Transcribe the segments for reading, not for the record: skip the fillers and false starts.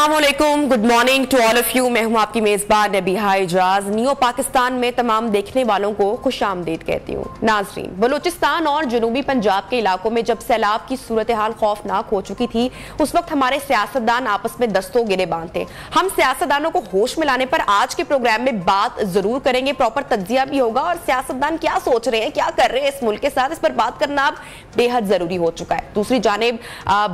अस्सलामुअलैकुम, good morning to all of you. मैं हूं आपकी मेजबान नबीहा इजाज। न्यू पाकिस्तान में तमाम देखने वालों को खुशामदीद कहती हूं। नाजरीन, बलूचिस्तान और जनूबी पंजाब के इलाकों में जब सैलाब की सूरत हाल खौफनाक हो चुकी थी, उस वक्त हमारे सियासतदान आपस में दस्तों गिरे बांधते। हम सियासतदानों को होश में लाने पर आज के प्रोग्राम में बात जरूर करेंगे, प्रॉपर तज्जिया भी होगा और सियासतदान क्या सोच रहे हैं, क्या कर रहे हैं इस मुल्क के साथ, इस पर बात करना अब बेहद जरूरी हो चुका है। दूसरी जानिब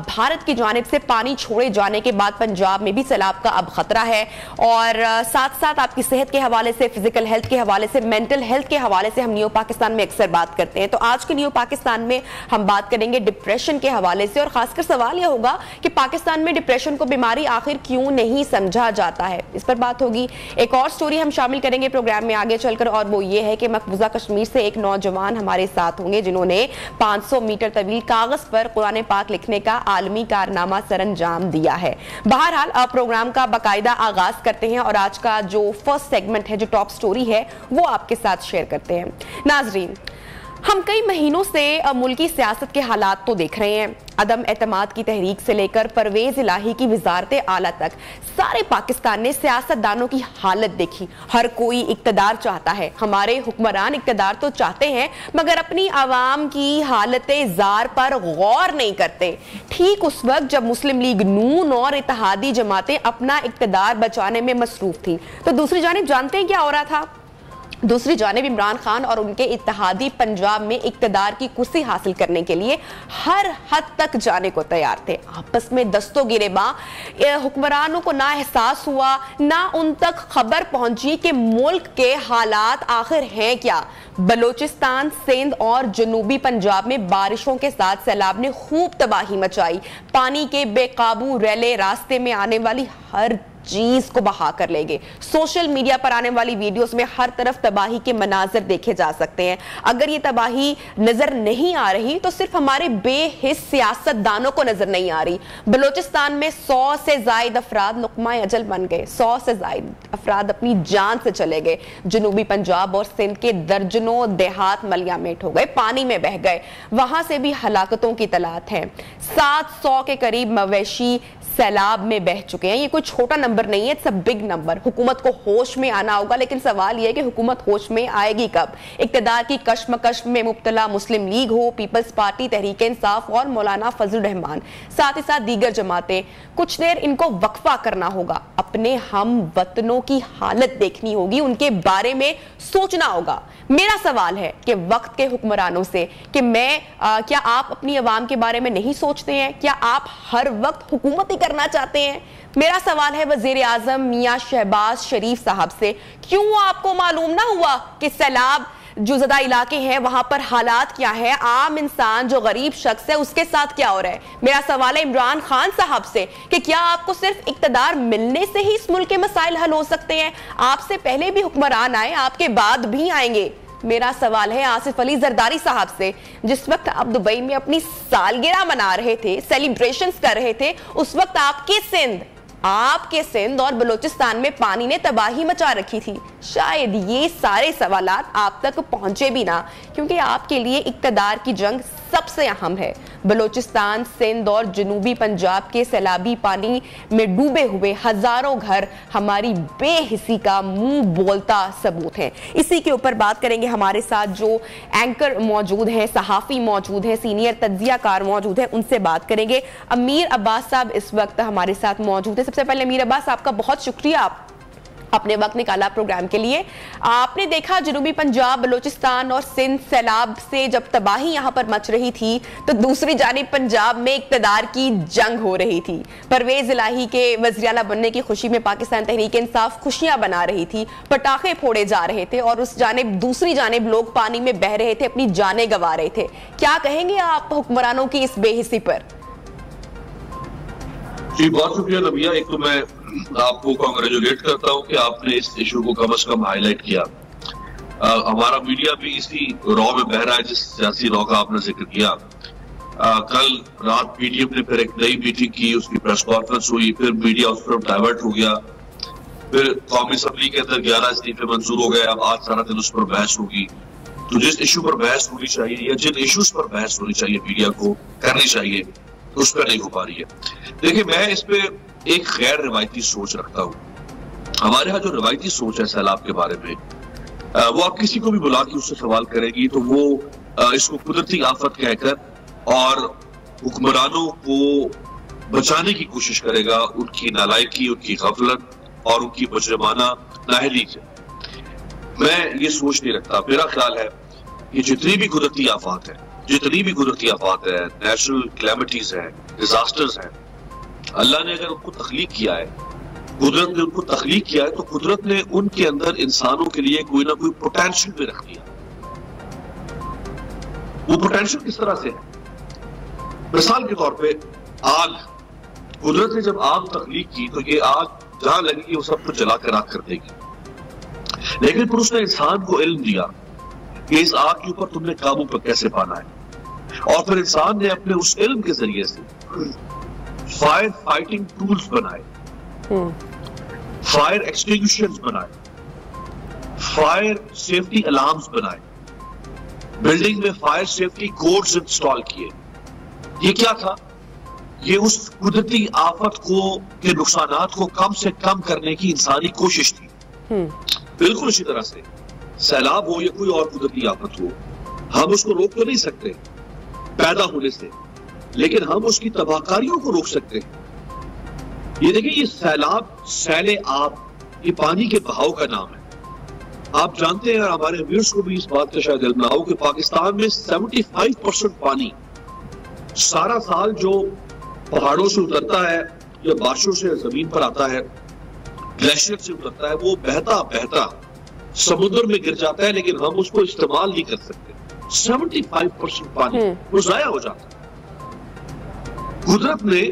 भारत की जानिब से पानी छोड़े जाने के बाद पंजाब में भी सैलाब का अब खतरा है और साथ साथ आपकी सेहत के हवाले से, फिजिकल हेल्थ के हवाले से, मेंटल हेल्थ के हवाले से हम न्यू पाकिस्तान में अक्सर बात करते हैं। तो आज के न्यू पाकिस्तान में हम बात करेंगे डिप्रेशन के हवाले से और खासकर सवाल यह होगा कि पाकिस्तान में डिप्रेशन को बीमारी आखिर क्यों नहीं समझा जाता है, इस पर बात होगी। एक और स्टोरी हम शामिल करेंगे प्रोग्राम में आगे चलकर और वो ये है कि मकबूजा कश्मीर से एक नौजवान हमारे साथ होंगे जिन्होंने 500 मीटर तवील कागज पर कुरान पाक लिखने का आलमी कारनामा सरंजाम दिया है। बहरहाल प्रोग्राम का बाकायदा आगाज करते हैं और आज का जो फर्स्ट सेगमेंट है, जो टॉप स्टोरी है, वो आपके साथ शेयर करते हैं। नाजरीन, हम कई महीनों से मुल्की सियासत के हालात तो देख रहे हैं। अदम एतमाद की तहरीक से लेकर परवेज इलाही की वजारत आला तक सारे पाकिस्तान ने सियासतदानों की हालत देखी। हर कोई इक्तदार चाहता है, हमारे हुक्मरान इक्तदार तो चाहते हैं मगर अपनी आवाम की हालतें जार पर गौर नहीं करते। ठीक उस वक्त जब मुस्लिम लीग नून और इत्तेहादी जमातें अपना इक्तदार बचाने में मसरूफ थी, तो दूसरी जानिब जानते हैं क्या हो रहा था? दूसरी जानिब इमरान खान और उनके इत्तेहादी पंजाब में इक्तदार की कुर्सी हासिल करने के लिए हर हद तक जाने को तैयार थे। आपस में दस्तों गिरेबां, हुक्मरानों को ना एहसास हुआ, ना उन तक खबर पहुंची कि मुल्क के हालात आखिर हैं क्या। बलोचिस्तान, सिंध और जनूबी पंजाब में बारिशों के साथ सैलाब ने खूब तबाही मचाई। पानी के बेकाबू रैले रास्ते में आने वाली हर चीज को बहा कर ले गए। सोशल मीडिया पर आने वाली वीडियोस में हर तरफ तबाही के मनाजर देखे जा सकते हैं। अगर ये तबाही नजर नहीं आ रही तो सिर्फ हमारे बेहिस सियासतदानों को नजर नहीं आ रही। बलोचिस्तान में 100 से जायद अफराद लुक़मा अजल बन गए, 100 से जायद अफराद अपनी जान से चले गए। जनूबी पंजाब और सिंध के दर्जनों देहात मलियामेट हो गए, पानी में बह गए। वहां से भी हलाकतों की तलात है। 700 के करीब मवेशी सैलाब में बह चुके हैं। ये कोई छोटा नंबर नहीं है, इट्स अ बिग नंबर। हुकूमत को होश में आना होगा, लेकिन सवाल यह है कि हुकूमत होश में आएगी कब? इक्तदार की कश्मकश में मुब्तला मुस्लिम लीग हो, पीपल्स पार्टी, तहरीक इंसाफ और मौलाना फजल रहमान, साथ ही साथ दीगर जमातें, कुछ देर इनको वक्फा करना होगा। अपने हम वतनों की हालत देखनी होगी, उनके बारे में सोचना होगा। मेरा सवाल है कि वक्त के हुक्मरानों से कि क्या आप अपनी आवाम के बारे में नहीं सोचते हैं? क्या आप हर वक्त हुकूमत ही करना चाहते हैं? मेरा सवाल है वजीर आजम मियां शहबाज शरीफ साहब से, क्यों आपको मालूम ना हुआ कि सैलाब जो ज़्यादा इलाके हैं वहां पर हालात क्या है, आम इंसान जो गरीब शख्स है उसके साथ क्या हो रहा है? मेरा सवाल है इमरान खान साहब से कि क्या आपको सिर्फ इक्तदार मिलने से ही इस मुल्क के मसाइल हल हो सकते हैं? आपसे पहले भी हुक्मरान आए, आपके बाद भी आएंगे। मेरा सवाल है आसिफ अली जरदारी साहब से, जिस वक्त आप दुबई में अपनी सालगिरह मना रहे थे, सेलिब्रेशंस कर रहे थे, उस वक्त आपके सिंध और बलूचिस्तान में पानी ने तबाही मचा रखी थी। शायद ये सारे सवालात आप तक पहुंचे भी ना, क्योंकि आपके लिए इक्तदार की जंग सबसे अहम है। बलूचिस्तान, सिंध और जनूबी पंजाब के सैलाबी पानी में डूबे हुए हजारों घर हमारी बेहिसी का मुंह बोलता सबूत है। इसी के ऊपर बात करेंगे। हमारे साथ जो एंकर मौजूद हैं, सहाफी मौजूद हैं, सीनियर तज्जियाकार मौजूद हैं, उनसे बात करेंगे। अमीर अब्बास साहब इस वक्त हमारे साथ मौजूद है। सबसे पहले अमीर अब्बास, आपका बहुत शुक्रिया, आप अपने वक्त निकाला प्रोग्राम के लिए। आपने देखा जनूबी पंजाब, बलूचिस्तान और सिंध सैलाब से जब तबाही यहां पर मच रही थी, तो दूसरी जानिब पंजाब में इक्तदार की जंग हो रही थी। परवेज इलाही के वज़ीर आला बनने की खुशी में पाकिस्तान तहरीक इंसाफ खुशियां बना रही थी, पटाखे फोड़े जा रहे थे और उस जानिब दूसरी जानिब लोग पानी में बह रहे थे, अपनी जानें गंवा रहे थे। क्या कहेंगे आप हुक्मरानों की इस बेहिसी पर? जी बहुत शुक्रिया नबिया, एक तो मैं आपको कांग्रेचुलेट करता हूं कि आपने इस इशू को कम से कम हाईलाइट किया। हमारा मीडिया भी इसी रॉ में बह रहा है जिस सियासी रॉ का आपने जिक्र किया। कल रात पीटीएम ने फिर एक नई मीटिंग की, उसकी प्रेस कॉन्फ्रेंस हुई, फिर मीडिया उस तरफ डाइवर्ट हो गया। फिर कौमी असम्बली के अंदर 11 इस्तीफे मंजूर हो गए। अब आज सारा दिन उस पर बहस होगी। तो जिस इशू पर बहस होनी चाहिए या जिन इशूज पर बहस होनी चाहिए मीडिया को करनी चाहिए, उस पर नहीं हो पा रही है। देखिए, मैं इस पे एक गैर रिवायती सोच रखता हूं। हमारे यहाँ जो रिवायती सोच है सैलाब के बारे में, वो आप किसी को भी बुला के उससे सवाल करेगी तो वो इसको कुदरती आफत कहकर और हुक्मरानों को बचाने की कोशिश करेगा उनकी नालायकी, उनकी गफलत और उनकी मुजरिमाना नाअहली से। मैं ये सोच नहीं रखता। मेरा ख्याल है कि जितनी भी कुदरती आफत है, नेचुरल कैलेमिटीज है, डिजास्टर्स हैं, अल्लाह ने अगर उनको तख्लीक किया है, कुदरत ने उनको तख्लीक किया है, तो कुदरत ने उनके अंदर इंसानों के लिए कोई ना कोई पोटेंशियल भी रख दिया। वो पोटेंशियल किस तरह से है? मिसाल के तौर पे आग, कुदरत ने जब आग तख्लीक की तो ये आग जहां लगेगी वो सब कुछ जलाकर राख कर देगी, लेकिन फिर उसने इंसान को इल्म दिया कि इस आग के ऊपर तुमने काबू पर कैसे पाना है, और फिर इंसान ने अपने उस इल्म के जरिए से फायर फाइटिंग टूल्स बनाए, फायर एक्सटिंग्विशर्स बनाए, फायर सेफ्टी अलार्म्स बनाए, बिल्डिंग में फायर सेफ्टी कोड्स इंस्टॉल किए। ये क्या था? ये उस कुदरती आफत को के नुकसानात को कम से कम करने की इंसानी कोशिश थी। बिल्कुल इसी तरह से सैलाब हो या कोई और कुदरती आफत हो, हम उसको रोक तो नहीं सकते पैदा होने से, लेकिन हम उसकी तबाहकारियों को रोक सकते हैं। ये देखिए, ये सैलाब, सैले आब, ये पानी के बहाव का नाम है। आप जानते हैं, और हमारे व्यूअर्स को भी इस बात का शायद इल्म ना हो, कि पाकिस्तान में 75% पानी सारा साल जो पहाड़ों से उतरता है या बारिशों से जमीन पर आता है, ग्लेशियर से उतरता है, वो बहता बहता समुद्र में गिर जाता है, लेकिन हम उसको इस्तेमाल नहीं कर सकते। 75% पानी वो जाया हो जाता है। कुदरत ने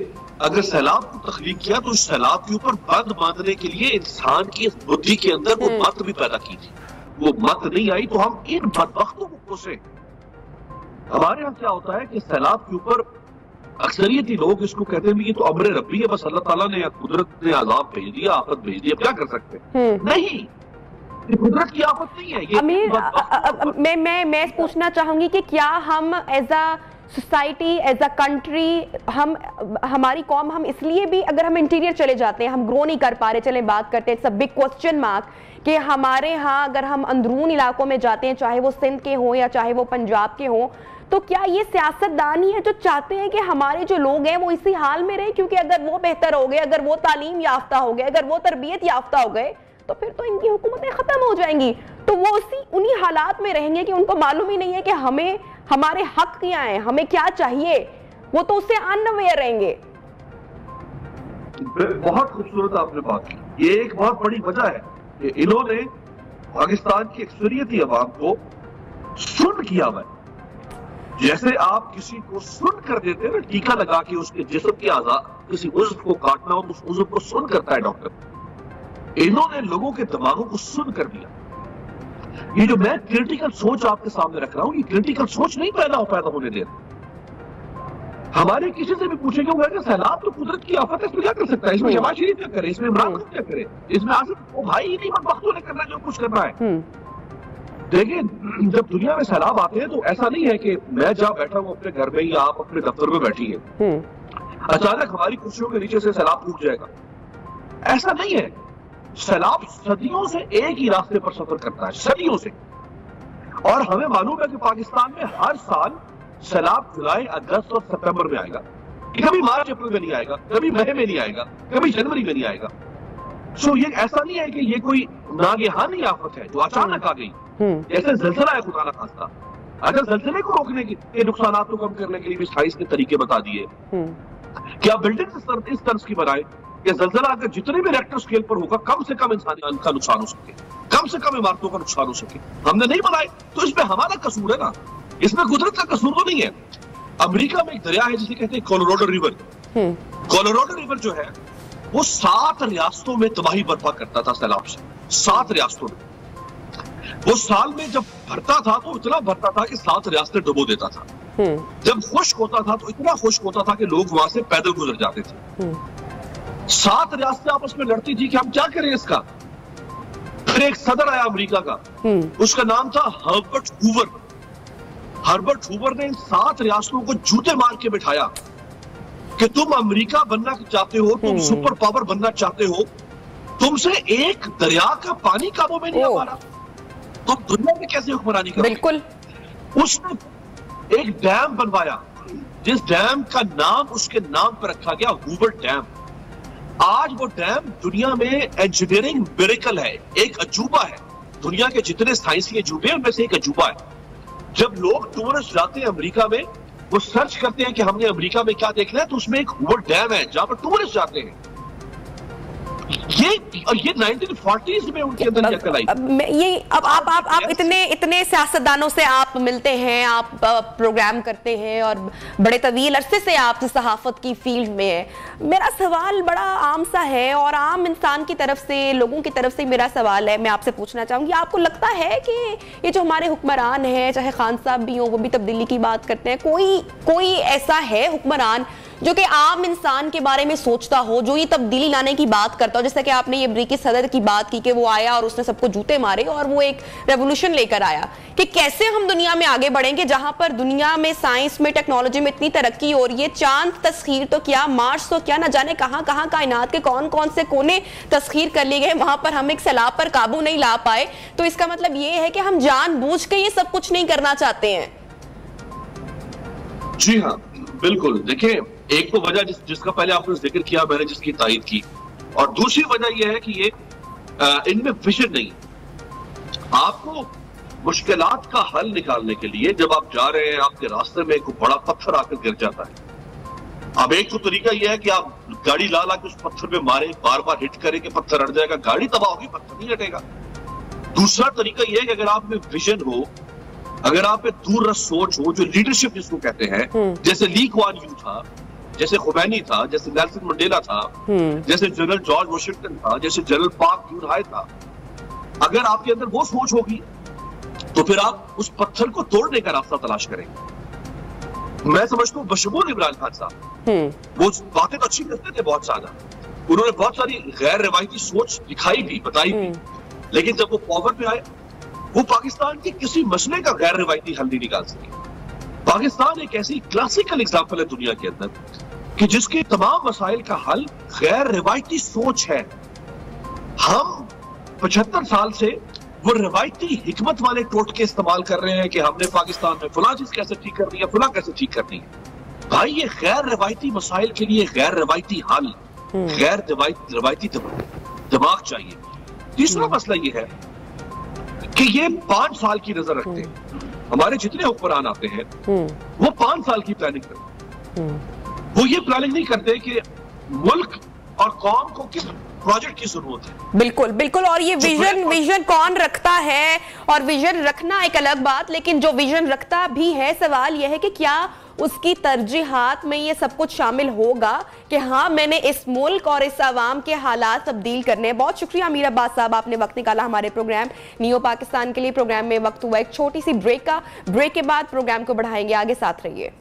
अगर सैलाब को तख्लीक किया तो इस सैलाब के ऊपर बंद बांधने के लिए इंसान की बुद्धि के अंदर वो मत भी पैदा की थी। वो मत नहीं आई तो हम इन बदबख्तों को कोसे। हमारे यहाँ क्या होता है कि सैलाब के ऊपर अक्सरियती लोग इसको कहते हैं ये तो अमर रब्बी है, बस अल्लाह ताला ने या कुदरत ने अजाब भेज दिया, आफत भेज दी, अब क्या कर सकते हैं? नहीं, ये कुदरत की आफत नहीं है। अमीर, मैं पूछना चाहूंगी कि क्या हम as a society, as a country, हमारी कौम, हम इसलिए भी, अगर हम इंटीरियर चले जाते हैं, हम ग्रो नहीं कर पा रहे, चले बात करते हैं, it's a big question mark कि हमारे यहाँ अगर हम अंदरून इलाकों में जाते हैं, चाहे वो सिंध के हों या चाहे वो पंजाब के हों, तो क्या ये सियासतदान ही है जो चाहते हैं कि हमारे जो लोग हैं वो इसी हाल में रहे? क्योंकि अगर वो बेहतर हो गए, अगर वो तालीम याफ्ता हो गए, अगर वो तरबियत याफ्ता हो गए, तो फिर तो इनकी हुकूमतें खत्म हो जाएंगी, तो वो उन्हीं हालात में रहेंगे कि उनको मालूम ही नहीं है कि हमें हमारे हक क्या है, हमें क्या चाहिए, वो तो उससे अनअवेयर रहेंगे। बहुत खूबसूरत आपने बात की। ये एक बहुत बड़ी वजह है कि इन्होंने पाकिस्तान की अक्सरियती अवाम को सुन किया हुआ है। जैसे आप किसी को सुन कर देते हैं ना, टीका लगा के उसके जिस्म के आज़ा, किसी उज़्व को काटना हो तो उस उज़्व को सुन करता है डॉक्टर। इन्होंने लोगों के दिमागों को सुन कर दिया। ये जो मैं क्रिटिकल सोच आपके सामने रख रहा हूं, ये क्रिटिकल सोच नहीं पैदा होने दे रहे। हमारे किसी से भी पूछेंगे वो कि सैलाब तो कुदरत की आफत है, इसमें क्या कर सकता है, इसमें शहबाज शरीफ क्या करे, इसमें इमरान खान क्या करे, इसमें आसिफ वो भाई नहीं बदबख्तों ने करना जो कुछ करना है। देखिए, जब दुनिया में सैलाब आते हैं तो ऐसा नहीं है कि मैं जहां बैठा हूं अपने घर में या आप अपने दफ्तर में बैठी है, अचानक हमारी कुर्सियों के नीचे से सैलाब टूट जाएगा, ऐसा नहीं है। सैलाब सदियों से एक ही रास्ते पर सफर करता है, सदियों से। और हमें मालूम है कि पाकिस्तान में हर साल सैलाब जुलाई, अगस्त और सितंबर में आएगा, कभी मार्च अप्रैल में नहीं आएगा, कभी मई में नहीं आएगा, कभी जनवरी में नहीं आएगा। सो ये ऐसा नहीं है कि ये कोई नागहानी आफत है जो अचानक आ गई, जैसे ज़ल्ज़ला है खुदा न खास्ता। अगर ज़ल्ज़ले को रोकने के नुकसान को कम करने के लिए भी 28 के तरीके बता दिए, क्या बिल्डिंग इस तर्ज की बनाए कि ज़ल्ज़ला अगर जितने भी रेक्टर स्केल पर होगा कम से कम इंसानी का नुकसान हो सके, कम से कम इमारतों का नुकसान हो सके। हमने नहीं बनाए तो इसमें हमारा कसूर है ना, इसमें कुदरत का कसूर तो नहीं है। अमेरिका में एक दरिया है जिसे कहते हैं कोलोराडो रिवर। कोलोराडो रिवर जो है वो 7 रियासतों में तबाही बर्पा करता था सैलाब से, 7 रियासतों में। वो साल में जब भरता था तो इतना भरता था कि 7 रियासतें डुबो देता था। जब खुश्क होता था तो इतना खुश्क होता था कि लोग वहां से पैदल गुजर जाते थे। 7 रियासतें आपस में लड़ती थी कि हम क्या करें इसका। फिर एक सदर आया अमेरिका का, उसका नाम था हर्बर्ट हूवर। हर्बर्ट हूवर ने इन 7 रियासतों को जूते मार के बिठाया कि तुम अमेरिका बनना चाहते हो, तुम सुपर पावर बनना चाहते हो, तुमसे एक दरिया का पानी काबू में नहीं आ पा रहा, तो दुनिया में कैसे हुक्मरानी करोगे? बिल्कुल। उसने एक डैम बनवाया, जिस डैम का नाम उसके नाम पर रखा गया हूवर डैम। आज वो डैम दुनिया में इंजीनियरिंग मिरेकल है, एक अजूबा है। दुनिया के जितने साइंसी अजूबे हैं उनमें से एक अजूबा है। जब लोग टूरिस्ट जाते हैं अमेरिका में, वो सर्च करते हैं कि हमने अमेरिका में क्या देखना है, तो उसमें एक हूवर डैम है जहां पर टूरिस्ट जाते हैं। ये 1940s में उनके अंदर अकल आई। ये अब आप इतने सियासतदानों से आप मिलते हैं, आप प्रोग्राम करते हैं और बड़े तवील अरसे से आप सहाफत की फील्ड में है। मेरा सवाल बड़ा आम सा है और आम इंसान की तरफ से, लोगों की तरफ से मेरा सवाल है, मैं आपसे पूछना चाहूंगी, आपको लगता है कि ये जो हमारे हुक्मरान हैं, चाहे खान साहब भी हों, वो भी तब्दीली की बात करते हैं, कोई ऐसा है हुक्मरान जो कि आम इंसान के बारे में सोचता हो, जो ये तब्दीली लाने की बात करता हो? जैसा कि आपने ये अमरीकी सदर की बात की कि वो आया और उसने सबको जूते मारे और वो एक रेवोल्यूशन लेकर आया कि कैसे हम दुनिया में आगे बढ़ेंगे, जहां पर दुनिया में साइंस में, टेक्नोलॉजी में इतनी तरक्की हो रही है। चांद तस्खीर तो क्या, मार्स तो क्या, न जाने कहां कहां कायनात के कौन कौन से कोने तस्खीर कर लिए गए, वहां पर हम एक सैलाब पर काबू नहीं ला पाए। तो इसका मतलब ये है कि हम जानबूझ के ये सब कुछ नहीं करना चाहते हैं। जी हाँ, बिल्कुल। देखिए, एक तो वजह जिसका पहले आपने जिक्र किया, मैंने जिसकी तारीफ की, और दूसरी वजह यह है कि ये इनमें विजन नहीं। आपको मुश्किलात का हल निकालने के लिए जब आप जा रहे हैं, आपके रास्ते में एक बड़ा पत्थर आकर गिर जाता है। अब एक तो तरीका यह है कि आप गाड़ी ला के उस पत्थर पे मारे, बार बार हिट करें कि पत्थर हट जाएगा, गाड़ी तबाह होगी, पत्थर नहीं हटेगा। दूसरा तरीका यह है कि अगर आप में विजन हो, अगर आप में दूरदर्शी सोच हो, जो लीडरशिप जिसको कहते हैं, जैसे ली कुआन यू था, जैसे खुमैनी था, जैसे नेल्सन मंडेला था, जैसे जनरल जॉर्ज वाशिंगटन था, जैसे जनरल पाक यूनहाई था, अगर आपके अंदर वो सोच होगी तो फिर आप उस पत्थर को तोड़ने का रास्ता तलाश करेंगे। मैं समझता हूँ बशमूल इमरान खान साहब, वो बातें तो अच्छी करते थे बहुत ज्यादा, उन्होंने बहुत सारी गैर रिवायती सोच दिखाई भी, बताई भी, लेकिन जब वो पावर पे आए, वो पाकिस्तान के किसी मसले का गैर रिवायती हल नहीं निकाल सके। पाकिस्तान एक ऐसी क्लासिकल एग्जाम्पल है दुनिया के अंदर कि जिसके तमाम मसाइल का हल गैर रिवायती सोच है। हम 75 साल से वो रिवायती हिकमत वाले टोटके इस्तेमाल कर रहे हैं कि हमने पाकिस्तान में फलां चीज कैसे ठीक करनी है, फलां कैसे ठीक करनी है। भाई, ये गैर रिवायती मसाइल के लिए गैर रिवायती हल, गैर रिवायती दिमाग चाहिए। तीसरा मसला ये है कि ये 5 साल की नजर रखते हैं। हमारे जितने हुक्मरान आते हैं वो 5 साल की प्लानिंग करते हैं। वो ये प्लानिंग नहीं करते कि मुल्क और कौम को किस प्रोजेक्ट की जरूरत है। बिल्कुल बिल्कुल। और ये विजन कौन रखता है, और विजन रखना एक अलग बात, लेकिन जो विजन रखता भी है, सवाल यह है कि क्या उसकी तरजीहात में ये सब कुछ शामिल होगा कि हाँ, मैंने इस मुल्क और इस आवाम के हालात तब्दील करने हैं। बहुत शुक्रिया अमीर अब्बास साहब, आपने वक्त निकाला हमारे प्रोग्राम नियो पाकिस्तान के लिए। प्रोग्राम में वक्त हुआ एक छोटी सी ब्रेक का, ब्रेक के बाद प्रोग्राम को बढ़ाएंगे आगे, साथ रहिए।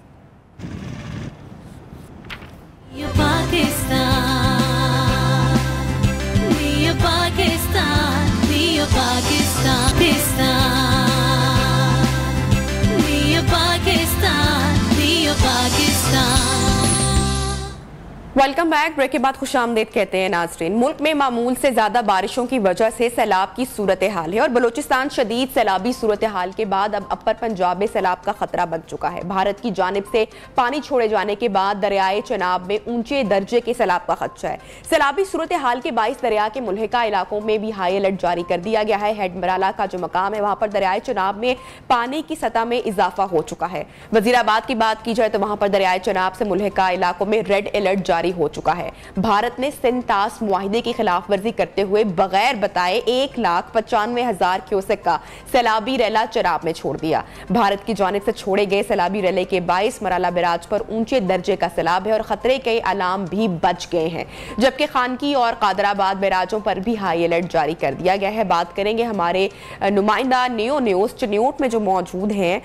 Welcome back. ब्रेक के बाद खुशामदीद कहते हैं नाजरीन। मुल्क में मामूल से ज्यादा बारिशों की वजह से सैलाब की सूरत हाल है और बलोचिस्तान शदीद सैलाबी सूरत हाल के बाद अब अपर पंजाब में सैलाब का खतरा बन चुका है। भारत की जानिब से पानी छोड़े जाने के बाद दरियाए चनाब में ऊंचे दर्जे के सैलाब का खदशा है। सैलाबी सूरत हाल के बाइस दरिया के मुल्हिका इलाकों में भी हाई अलर्ट जारी कर दिया गया है। हेड मराला का जो मकाम है, वहां पर दरियाए चनाब में पानी की सतह में इजाफा हो चुका है। वजीराबाद की बात की जाए तो वहां पर दरियाए चनाब से मुल्हिका इलाकों में रेड अलर्ट जारी हो चुका है। भारत ने सिंतास मुआहिदे की खिलाफ वर्जी करते हुए बगैर बताए 1,95,000 क्यूसेक का सैलाबी रेला चनाब में छोड़ दिया। भारत की जानिब से छोड़े गए सैलाबी रेले के 22 मराला बैराज पर ऊंचे दर्जे का सैलाब है और खतरे के अलार्म भी बच गए हैं, जबकि खानकी और कादराबाद बैराजों पर भी हाई अलर्ट जारी कर दिया गया है। बात करेंगे हमारे नुमाइंदा नियो न्यूज चिन्यूट में जो मौजूद हैं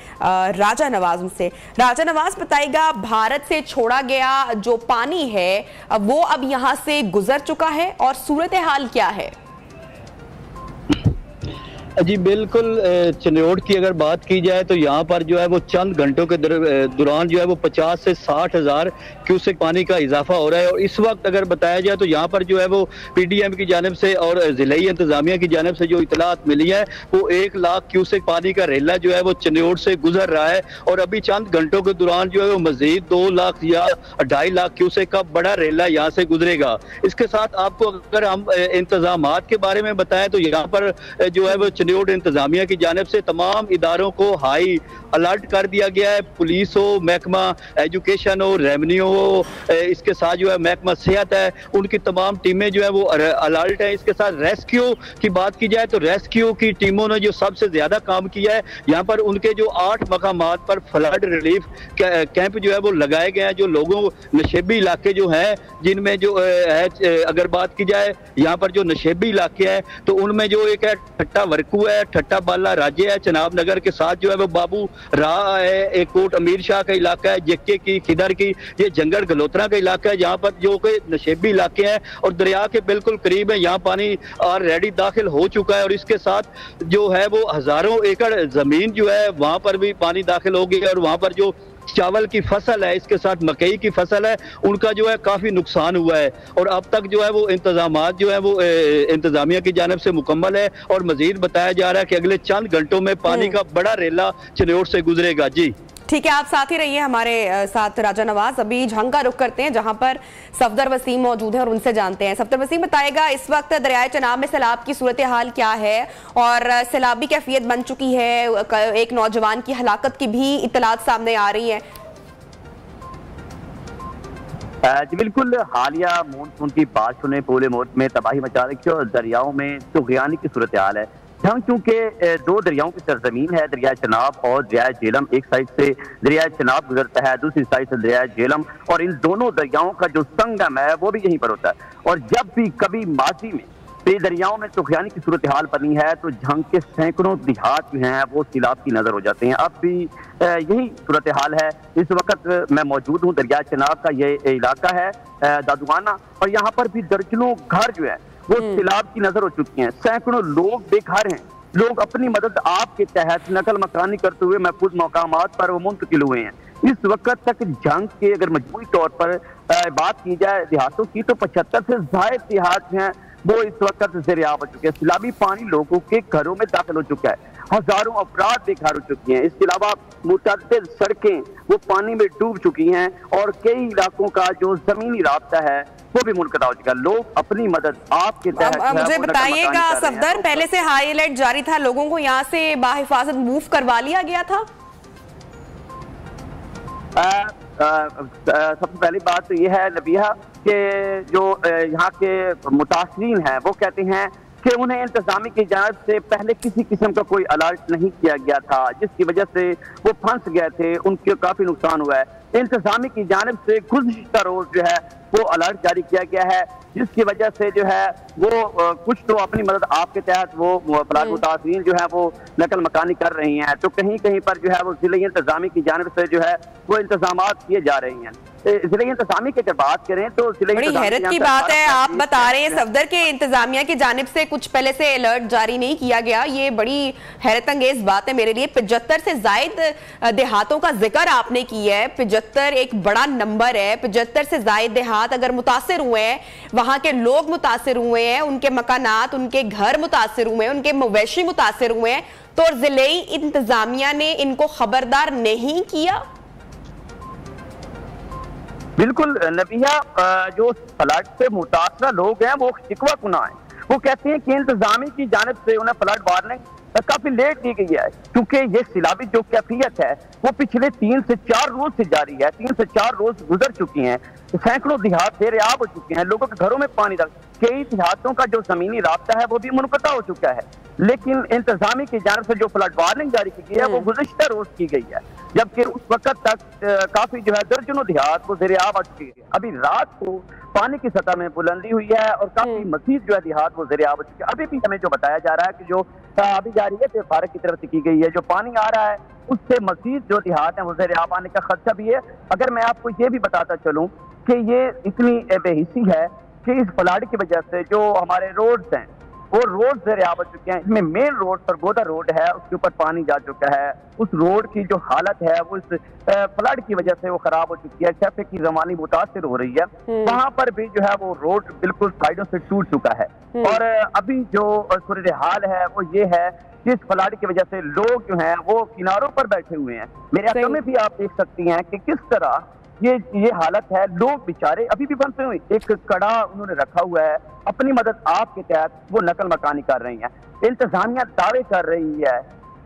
राजा नवाज उनसे। राजा नवाज, बताइएगा, भारत से छोड़ा गया जो पानी है वो अब यहां से गुजर चुका है और सूरत हाल क्या है? जी बिल्कुल। चिन्नौट की अगर बात की जाए तो यहाँ पर जो है वो चंद घंटों के दौरान जो है वो 50 से 60 हज़ार क्यूसेक पानी का इजाफा हो रहा है। और इस वक्त अगर बताया जाए तो यहाँ पर जो है वो पीडीएम की जानिब से और ज़िलाई इंतजामिया की जानिब से जो इतलात मिली है वो 1 लाख क्यूसेक पानी का रेला जो है वो चिन्नौट से गुजर रहा है। और अभी चंद घंटों के दौरान जो है वो मजीद 2 लाख या 2.5 लाख क्यूसेक का बड़ा रेला यहाँ से गुजरेगा। इसके साथ आपको अगर हम इंतजाम के बारे में बताएं तो यहाँ पर जो है वो चिन्नौट इंतजामिया की जानिब से तमाम इदारों को हाई अलर्ट कर दिया गया है। पुलिस हो, महकमा एजुकेशन हो, रेवेन्यू हो, इसके साथ जो है महकमा सेहत है, उनकी तमाम टीमें जो है वो अलर्ट है। इसके साथ रेस्क्यू की बात की जाए तो रेस्क्यू की टीमों ने जो सबसे ज्यादा काम किया है, यहाँ पर उनके जो 8 मकामात पर फ्लड रिलीफ कैंप जो है वो लगाए गए हैं। जो लोगों नशेबी इलाके जो हैं जिनमें जो है, अगर बात की जाए यहाँ पर जो नशेबी इलाके हैं तो उनमें जो एक है ठट्टा वर्कू है, ठट्टा बाला राज्य है, चनाब नगर के साथ जो है वो बाबू राह है, एक कोट अमीर शाह का इलाका है, जक्के की, खिदर की, ये जंगल गलोत्रा का इलाका है जहाँ पर जो कि नशेबी इलाके हैं और दरिया के बिल्कुल करीब है। यहाँ पानी ऑलरेडी दाखिल हो चुका है और इसके साथ जो है वो हजारों एकड़ जमीन जो है वहां पर भी पानी दाखिल हो गया और वहां पर जो चावल की फसल है, इसके साथ मकई की फसल है, उनका जो है काफी नुकसान हुआ है। और अब तक जो है वो इंतजामात जो है वो इंतजामिया की जानिब से मुकम्मल है और मजीद बताया जा रहा है कि अगले चंद घंटों में पानी का बड़ा रेला चिन्नौट से गुजरेगा। जी ठीक है, आप साथ ही रहिए हमारे साथ राजा नवाज। अभी झंग का रुख करते हैं जहां पर सफदर वसीम मौजूद है और उनसे जानते हैं। सफदर वसीम, बताएगा इस वक्त दरियाए चनाब में सैलाब की सूरत हाल क्या है और सैलाबी कैफियत बन चुकी है, एक नौजवान की हलाकत की भी इतलात सामने आ रही है। जी बिल्कुल, हालिया मानसून की बारिशों ने पूरे मुल्क में तबाही मचा रखी है और दरियाओं में तुग़यानी की सूरत हाल है। हम चूंकि 2 दरियाओं की सरजमीन है, दरिया चनाब और दरिया झेलम, एक साइड से दरिया चनाब गुजरता है, दूसरी साइड से दरिया झेलम, और इन दोनों दरियाओं का जो संगम है वो भी यहीं पर होता है। और जब भी कभी माजी में दरियाओं में तुग़यानी की सूरत हाल बनी है तो झंग के सैकड़ों देहात जो हैं वो सैलाब की नजर हो जाते हैं। अब भी यही सूरत हाल है। इस वक्त मैं मौजूद हूँ, दरिया चनाब का ये इलाका है दादुआना, और यहाँ पर भी दर्जनों घर जो है वो सैलाब की नजर हो चुकी हैं। सैकड़ों लोग बेघर हैं। लोग अपनी मदद आपके तहत नकल मकानी करते हुए महफूज मकामात पर वो मुंतकिल हुए हैं। इस वक्त तक जंग के अगर मजबूरी तौर पर बात की जाए देहातों की तो 75 से ज्यादा देहात हैं वो इस वक्त ज़ेर-ए-आब हो चुके हैं। सैलाबी पानी लोगों के घरों में दाखिल हो चुका है, हजारों अफराद बेघर हो चुकी हैं। इसके अलावा मुतअद्दिद सड़कें वो पानी में डूब चुकी हैं और कई इलाकों का जो जमीनी राब्ता है वो भी मुनक़ता हो चुका है। लोग अपनी मदद आपके तहत मुझे बताइएगा सफदर, पहले से हाई अलर्ट जारी था, लोगों को यहाँ से बाहिफाजत मूव करवा लिया गया था? सबसे पहली बात तो यह है नबिया कि जो यहाँ के मुतासरीन हैं वो कहते हैं कि उन्हें इंतजामी की जानिब से पहले किसी किस्म का कोई अलर्ट नहीं किया गया था, जिसकी वजह से वो फंस गए थे, उनके काफी नुकसान हुआ है। इंतजामी की जानिब से गुज़िश्ता रोज जो है वो अलर्ट जारी किया गया है, जिसकी वजह से जो है वो कुछ तो अपनी मदद आपके तहत वो फ्लड मुतासरीन जो है वो नकल मकानी कर रही हैं, तो कहीं कहीं पर जो है वो जिले इंतजामी की जानिब से जो है वो इंतजामात किए जा रही हैं। जिले इंतजामी की जब बात करें तो बड़ी हैरत की बात है, आप बता रहे हैं सफदर के इंतजामिया की जानिब से कुछ पहले से अलर्ट जारी नहीं किया गया, ये बड़ी हैरत अंगेज बात है मेरे लिए। 75 से जायद देहातों का जिक्र आपने किया है, 75 एक बड़ा नंबर है। 75 से जायद देहात अगर मुतासिर हुए हैं, वहां के लोग मुतासिर हुए हैं, उनके मकानात, उनके घर मुतासिर हुए हैं, उनके मवेशी मुतासिर हुए हैं, तो जिले इंतजामिया ने इनको खबरदार नहीं किया? बिल्कुल नबिया, जो फ्लड से मुतासरा लोग हैं वो शिकवा कुना है। वो कहते हैं कि इंतजामी की जानिब से उन्हें फ्लड वार्निंग काफी लेट दी गई है, क्योंकि ये सैलाबी जो कैफियत है वो पिछले 3 से 4 रोज से जारी है। 3 से 4 रोज गुजर चुकी हैं, सैकड़ों देहात ज़ेर-ए-आब हो चुके हैं, लोगों के घरों में पानी दाखिल, कई देहातों का जो जमीनी राब्ता है वो भी मुनक़ता हो चुका है। लेकिन इंतजामी की जानिब से जो फ्लड वार्निंग जारी की गई है वो गुज़िश्ता रोज की गई है, जबकि उस वक्त तक काफी जो है दर्जनों देहात वो ज़ेर-ए-आब आ चुकी है। अभी रात को पानी की सतह में बुलंदी हुई है और काफी मजीद जो है देहात वो ज़ेर-ए-आब हो चुके हैं। अभी भी हमें जो बताया जा रहा है कि जो अभी जारी है फारक की तरफ से की गई है, जो पानी आ रहा है उससे मजीद जो देहात है वो ज़ेर-ए-आब आने का खदशा भी है। अगर मैं आपको ये भी बताता चलूँ कि ये इतनी बेहिसी है कि इस फ्लड की वजह से जो हमारे रोड्स हैं वो रोड ज़ेर-ए-आब हो चुके हैं। इसमें मेन रोड सरगोदा रोड है, उसके ऊपर पानी जा चुका है। उस रोड की जो हालत है वो इस फ्लड की वजह से वो खराब हो चुकी है, ट्रैफिक की रवानी मुतासिर हो रही है। वहां पर भी जो है वो रोड बिल्कुल साइडों से टूट चुका है। और अभी जो सूरत हाल है वो ये है कि इस फ्लड की वजह से लोग जो हैं वो किनारों पर बैठे हुए हैं। मेरे इलाके में भी आप देख सकती हैं कि किस तरह ये हालत है। लोग बेचारे अभी भी फंसे हुए, एक कड़ा उन्होंने रखा हुआ है, अपनी मदद आपके तहत वो नकल मकानी कर रही हैं। इंतजामिया दावे कर रही है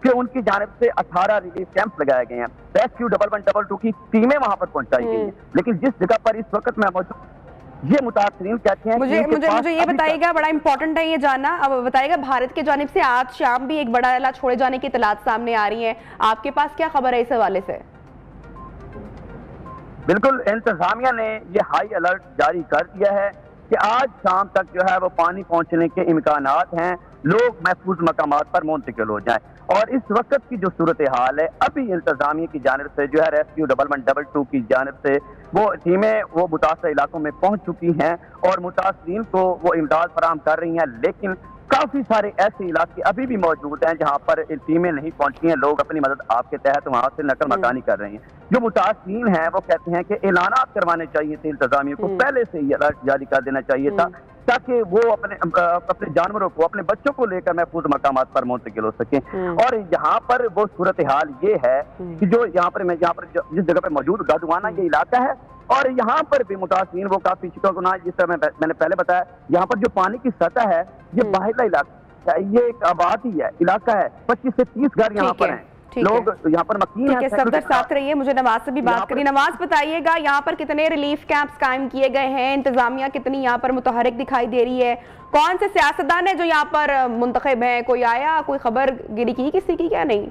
कि उनकी जानिब से 18 रिलीफ कैंप लगाए गए हैं, रेस्क्यू 1112 की टीमें वहां पर पहुंचाई गई हैं। लेकिन जिस जगह पर इस वक्त मैं मौजूद, ये मुतासरीन कहते हैं मुझे ये बताइएगा, बड़ा इंपॉर्टेंट है ये जानना, अब बताइएगा भारत की जानिब से आज शाम भी एक बड़ा एला छोड़े जाने की इत्तलात सामने आ रही है, आपके पास क्या खबर है इस हवाले से? बिल्कुल, इंतजामिया ने ये हाई अलर्ट जारी कर दिया है कि आज शाम तक जो है वो पानी पहुंचने के इम्कानात हैं, लोग महफूज मकामात पर मुंतकिल हो जाएं। और इस वक्त की जो सूरत हाल है, अभी इंतजामिया की जानिब से जो है रेस्क्यू 1112 की जानिब से वो टीमें वो मुतासर इलाकों में पहुंच चुकी हैं और मुतासरीन को वो इमदाद फराहम कर रही हैं। लेकिन काफी सारे ऐसे इलाके अभी भी मौजूद हैं जहां पर टीमें नहीं पहुंची हैं। लोग अपनी मदद आपके तहत वहां से नकल मकानी कर रहे हैं। जो मुतासरीन हैं वो कहते हैं कि ऐलानात करवाने चाहिए थे, इंतजामिया को पहले से ही अलर्ट जारी कर देना चाहिए था, ताकि वो अपने जानवरों को, अपने बच्चों को लेकर महफूज मकामात पर मुंतकिल हो सके। और यहाँ पर वो सूरत हाल ये है कि जो यहाँ पर जिस जगह पर मौजूद गादुआना ये इलाका है, और यहाँ पर भी मुतासरीन वो काफी शिकवा, जिस तरह मैंने पहले बताया, यहाँ पर जो पानी की सतह है ये बाहरला इलाका है, ये एक आबादी है, इलाका है, 25 से 30 घर यहाँ पर हैं, लोग यहाँ पर मकीन हैं। सफदर साथ रहिए, मुझे नवाज से भी बात करिए। नवाज, बताइएगा यहाँ पर कितने रिलीफ कैंप्स कायम किए गए हैं, इंतजामिया कितनी यहाँ पर मुतहरिक दिखाई दे रही है, कौन से सियासतदान है जो यहाँ पर मुंतखब है, कोई आया, कोई खबर गिरी की किसी की क्या नहीं?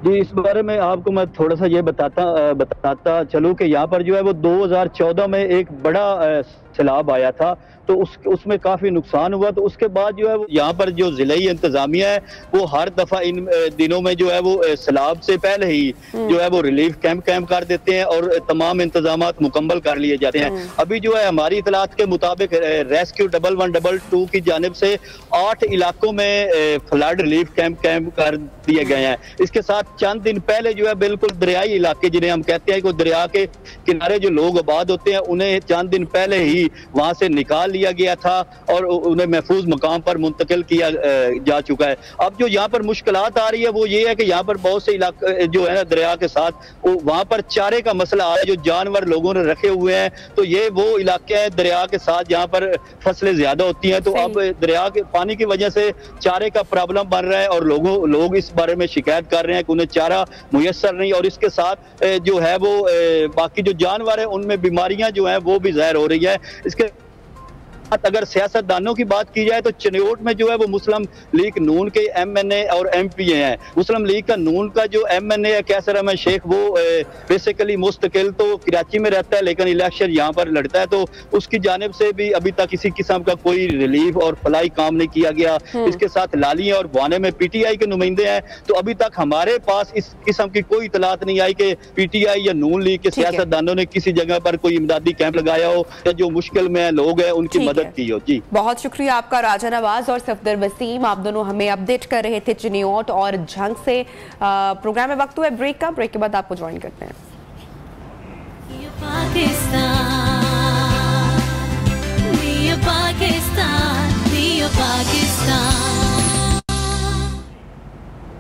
जी, इस बारे में आपको मैं थोड़ा सा ये बताता चलूं कि यहाँ पर जो है वो 2014 में एक बड़ा सैलाब आया था, तो उसमें काफी नुकसान हुआ। तो उसके बाद जो है वो यहाँ पर जो जिलाई इंतजामिया है वो हर दफा इन दिनों में जो है वो सैलाब से पहले ही जो है वो रिलीफ कैंप कर देते हैं और तमाम इंतजाम मुकम्मल कर लिए जाते हैं। अभी जो है हमारी इतलात के मुताबिक रेस्क्यू 1112 की जानिब से 8 इलाकों में फ्लड रिलीफ कैंप कर दिए गए हैं। इसके साथ चंद दिन पहले जो है बिल्कुल दरियाई इलाके, जिन्हें हम कहते हैं कि दरिया के किनारे जो लोग आबाद होते हैं, उन्हें चंद दिन पहले ही वहां से निकाल लिया गया था और उन्हें महफूज मकाम पर मुंतकिल किया जा चुका है। अब जो यहाँ पर मुश्किलात आ रही है वो ये है कि यहाँ पर बहुत से इलाके जो है ना दरिया के साथ, वहां पर चारे का मसला आ रहा है, जो जानवर लोगों ने रखे हुए हैं, तो ये वो इलाके हैं दरिया के साथ जहाँ पर फसलें ज्यादा होती हैं। तो अब दरिया के पानी की वजह से चारे का प्रॉब्लम बन रहा है और लोग इस बारे में शिकायत कर रहे हैं कि उन्हें चारा मुयस्सर नहीं, और इसके साथ जो है वो बाकी जो जानवर है उनमें बीमारियां जो है वो भी ज़ाहिर हो रही है। इसके अगर सियासतदानों की बात की जाए तो चिन्योट में जो है वो मुस्लिम लीग नून के MNA और MPA हैं। मुस्लिम लीग का नून का जो MNA है कैसर अहमद शेख, वो बेसिकली मुस्तकिल तो कराची में रहता है लेकिन इलेक्शन यहाँ पर लड़ता है, तो उसकी जानिब से भी अभी तक किसी किस्म का कोई रिलीफ और फलाई काम नहीं किया गया। इसके साथ लालिया और वाने में PTI के नुमाइंदे हैं, तो अभी तक हमारे पास इस किस्म की कोई इतलात नहीं आई कि PTI या नून लीग के सियासतदानों ने किसी जगह पर कोई इमदादी कैंप लगाया हो या जो मुश्किल में लोग हैं उनकी मदद की हो। जी, बहुत शुक्रिया आपका राजा नवाज और सफदर वसीम, आप दोनों हमें अपडेट कर रहे थे चिन्योट और झंग से। प्रोग्राम में वक्त हुआ है ब्रेक का, ब्रेक के बाद आपको ज्वाइन करते हैं।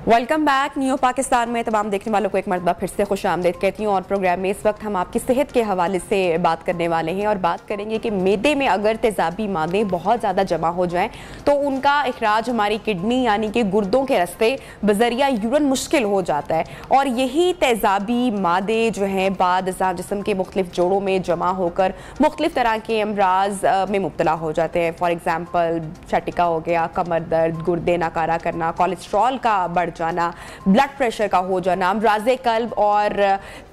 Welcome back. न्यू पाकिस्तान में तमाम देखने वालों को एक मरतबा फिर से खुश आमदीद कहती हूँ। और प्रोग्राम में इस वक्त हम आपकी सेहत के हवाले से बात करने वाले हैं और बात करेंगे कि मैदे में अगर तेज़ाबी मादे बहुत ज़्यादा जमा हो जाएं तो उनका इखराज हमारी किडनी यानी कि गुर्दों के रास्ते बजरिया यूरन मुश्किल हो जाता है, और यही तेज़ाबी मादे जो हैं बाद जिस्म के मुख्तलिफ जोड़ों में जमा होकर मुख्तलिफ तरह के अमराज में मुब्तला हो जाते हैं। फॉर एग्ज़ाम्पल शटिका हो गया, कमर दर्द, गुर्दे नाकारा करना, कोलेस्ट्रॉल का बढ़ जाना, ब्लड प्रेशर का हो जाना, अमराज़े कल्ब और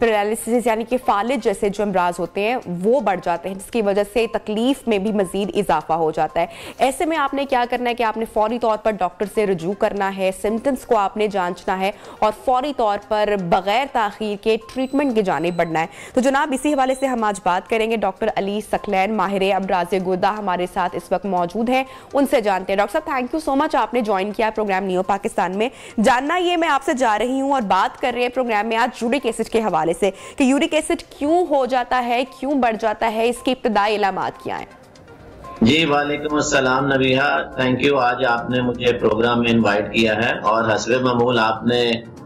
पैरालिसिस यानी कि फालिज जैसे जो अमराज होते हैं वो बढ़ जाते हैं, जिसकी वजह से तकलीफ में भी मजीद इजाफा हो जाता है। ऐसे में आपने क्या करना है कि आपने फौरी तौर पर डॉक्टर से रुजू करना है, सिम्टम्स को आपने जांचना है और फौरी तौर पर बगैर ताखीर के ट्रीटमेंट की जानिब बढ़ना है। तो जनाब इसी हवाले से हम आज बात करेंगे। डॉक्टर अली सकलैन माहिर अमराज़े गुर्दा हमारे साथ इस वक्त मौजूद हैं, उनसे जानते हैं। डॉक्टर साहब थैंक यू सो मच, आपने ज्वाइन किया प्रोग्राम नियो पाकिस्तान में। जानना ये मैं आपसे जा रही हूँ और बात कर रहे हैं प्रोग्राम में आज यूरिक एसिड के हवाले से कि यूरिक एसिड क्यों हो जाता है, क्यों बढ़ जाता है, इसकी इब्तदाई इलामात क्या है? जी वालेकुम अस्सलाम नबीहा, थैंक यू। आज आपने मुझे प्रोग्राम में इनवाइट किया है और हस्बे मामूल आपने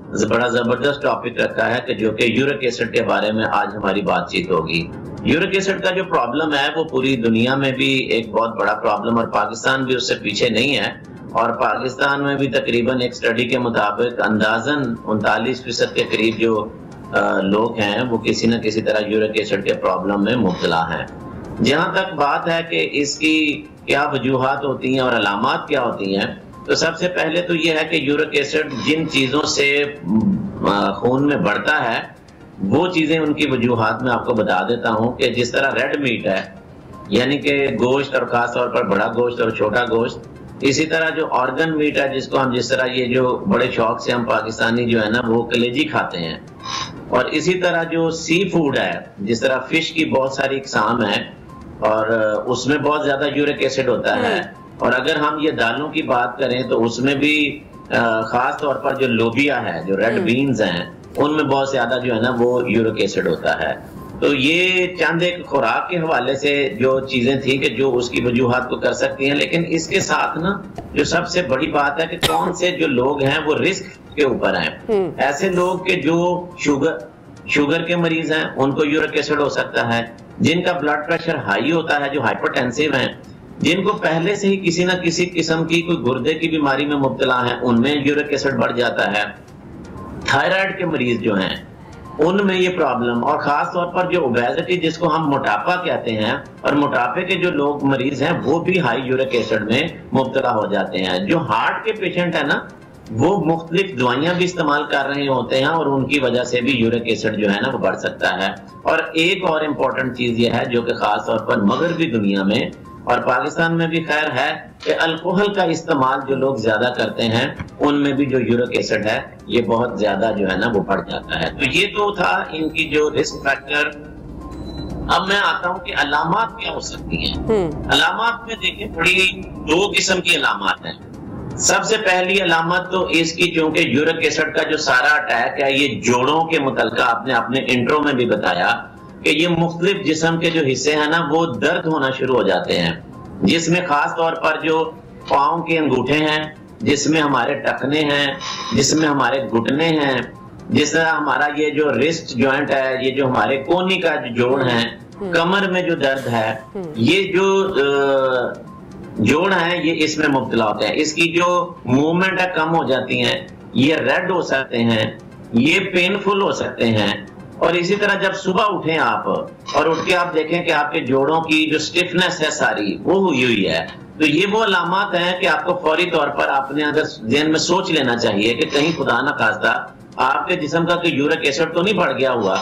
बड़ा जबरदस्त टॉपिक रखा है कि जो कि यूरिक एसिड के बारे में आज हमारी बातचीत होगी। यूरिक एसिड का जो प्रॉब्लम है वो पूरी दुनिया में भी एक बहुत बड़ा प्रॉब्लम और पाकिस्तान भी उससे पीछे नहीं है। और पाकिस्तान में भी तकरीबन एक स्टडी के मुताबिक अंदाजन 39% के करीब जो लोग हैं वो किसी न किसी तरह यूरिक एसिड के प्रॉब्लम में मुब्तला हैं। जहां तक बात है कि इसकी क्या वजूहात होती हैं और अलामात क्या होती हैं, तो सबसे पहले तो ये है कि यूरिक एसिड जिन चीजों से खून में बढ़ता है वो चीजें उनकी वजूहात में आपको बता देता हूं कि जिस तरह रेड मीट है यानी कि गोश्त और खास तौर पर बड़ा गोश्त और छोटा गोश्त, इसी तरह जो ऑर्गन मीट है जिसको हम जिस तरह ये जो बड़े शौक से हम पाकिस्तानी जो है ना वो कलेजी खाते हैं, और इसी तरह जो सी फूड है जिस तरह फिश की बहुत सारी इकसाम है और उसमें बहुत ज्यादा यूरिक एसिड होता है। और अगर हम ये दालों की बात करें तो उसमें भी खास तौर पर जो लोबिया है, जो रेड बीन्स हैं, उनमें बहुत ज्यादा जो है ना वो यूरिक एसिड होता है। तो ये चंद एक खुराक के हवाले से जो चीजें थी कि जो उसकी वजूहात को कर सकती हैं, लेकिन इसके साथ ना जो सबसे बड़ी बात है कि कौन से जो लोग हैं वो रिस्क के ऊपर हैं। ऐसे लोग के जो शुगर के मरीज हैं उनको यूरिक एसिड हो सकता है, जिनका ब्लड प्रेशर हाई होता है, जो हाइपरटेंसिव हैं, जिनको पहले से ही किसी न किसी किस्म की कोई गुर्दे की बीमारी में मुब्तला है उनमें यूरिक एसिड बढ़ जाता है, थायराइड के मरीज जो हैं उनमें ये प्रॉब्लम, और खास तौर पर जो ओबेसिटी जिसको हम मोटापा कहते हैं, और मोटापे के जो लोग मरीज हैं वो भी हाई यूरिक एसिड में मुब्तला हो जाते हैं। जो हार्ट के पेशेंट है ना वो मुख्तलिफ दवाइयां भी इस्तेमाल कर रहे होते हैं और उनकी वजह से भी यूरिक एसिड जो है ना वो बढ़ सकता है। और एक और इम्पोर्टेंट चीज ये है जो कि खास तौर पर मगरबी दुनिया में और पाकिस्तान में भी खैर है कि अल्कोहल का इस्तेमाल जो लोग ज्यादा करते हैं उनमें भी जो यूरिक एसिड है ये बहुत ज्यादा जो है ना वो बढ़ जाता है। तो ये तो था इनकी जो रिस्क फैक्टर। अब मैं आता हूँ कि अलामात क्या हो सकती हैं। अलामात में देखें बड़ी दो किस्म की अलामात हैं। सबसे पहली अलामत तो इसकी, क्योंकि यूरिक एसिड का जो सारा अटैक है ये जोड़ों के मुतल्लिक़ आपने अपने इंट्रो में भी बताया कि ये मुख्तलिफ जिस्म के जो हिस्से हैं ना वो दर्द होना शुरू हो जाते हैं, जिसमें खास तौर पर जो पाँव के अंगूठे हैं, जिसमें हमारे टखने हैं, जिसमें हमारे घुटने हैं, जिस तरह हमारा ये जो रिस्ट जॉइंट है, ये जो हमारे कोहनी का जो जोड़ है, कमर में जो दर्द है, ये जो जोड़ है ये इसमें मुब्तला होते हैं। इसकी जो मूवमेंट है कम हो जाती है, ये रेड हो सकते हैं, ये पेनफुल हो सकते हैं। और इसी तरह जब सुबह उठें आप और उठ के आप देखें कि आपके जोड़ों की जो स्टिफनेस है सारी वो हुई हुई है, तो ये वो अलामत हैं कि आपको फौरी तौर पर आपने अगर ज़हन में सोच लेना चाहिए कि कहीं खुदा ना खास्ता आपके जिस्म का कोई यूरिक एसिड तो नहीं बढ़ गया हुआ।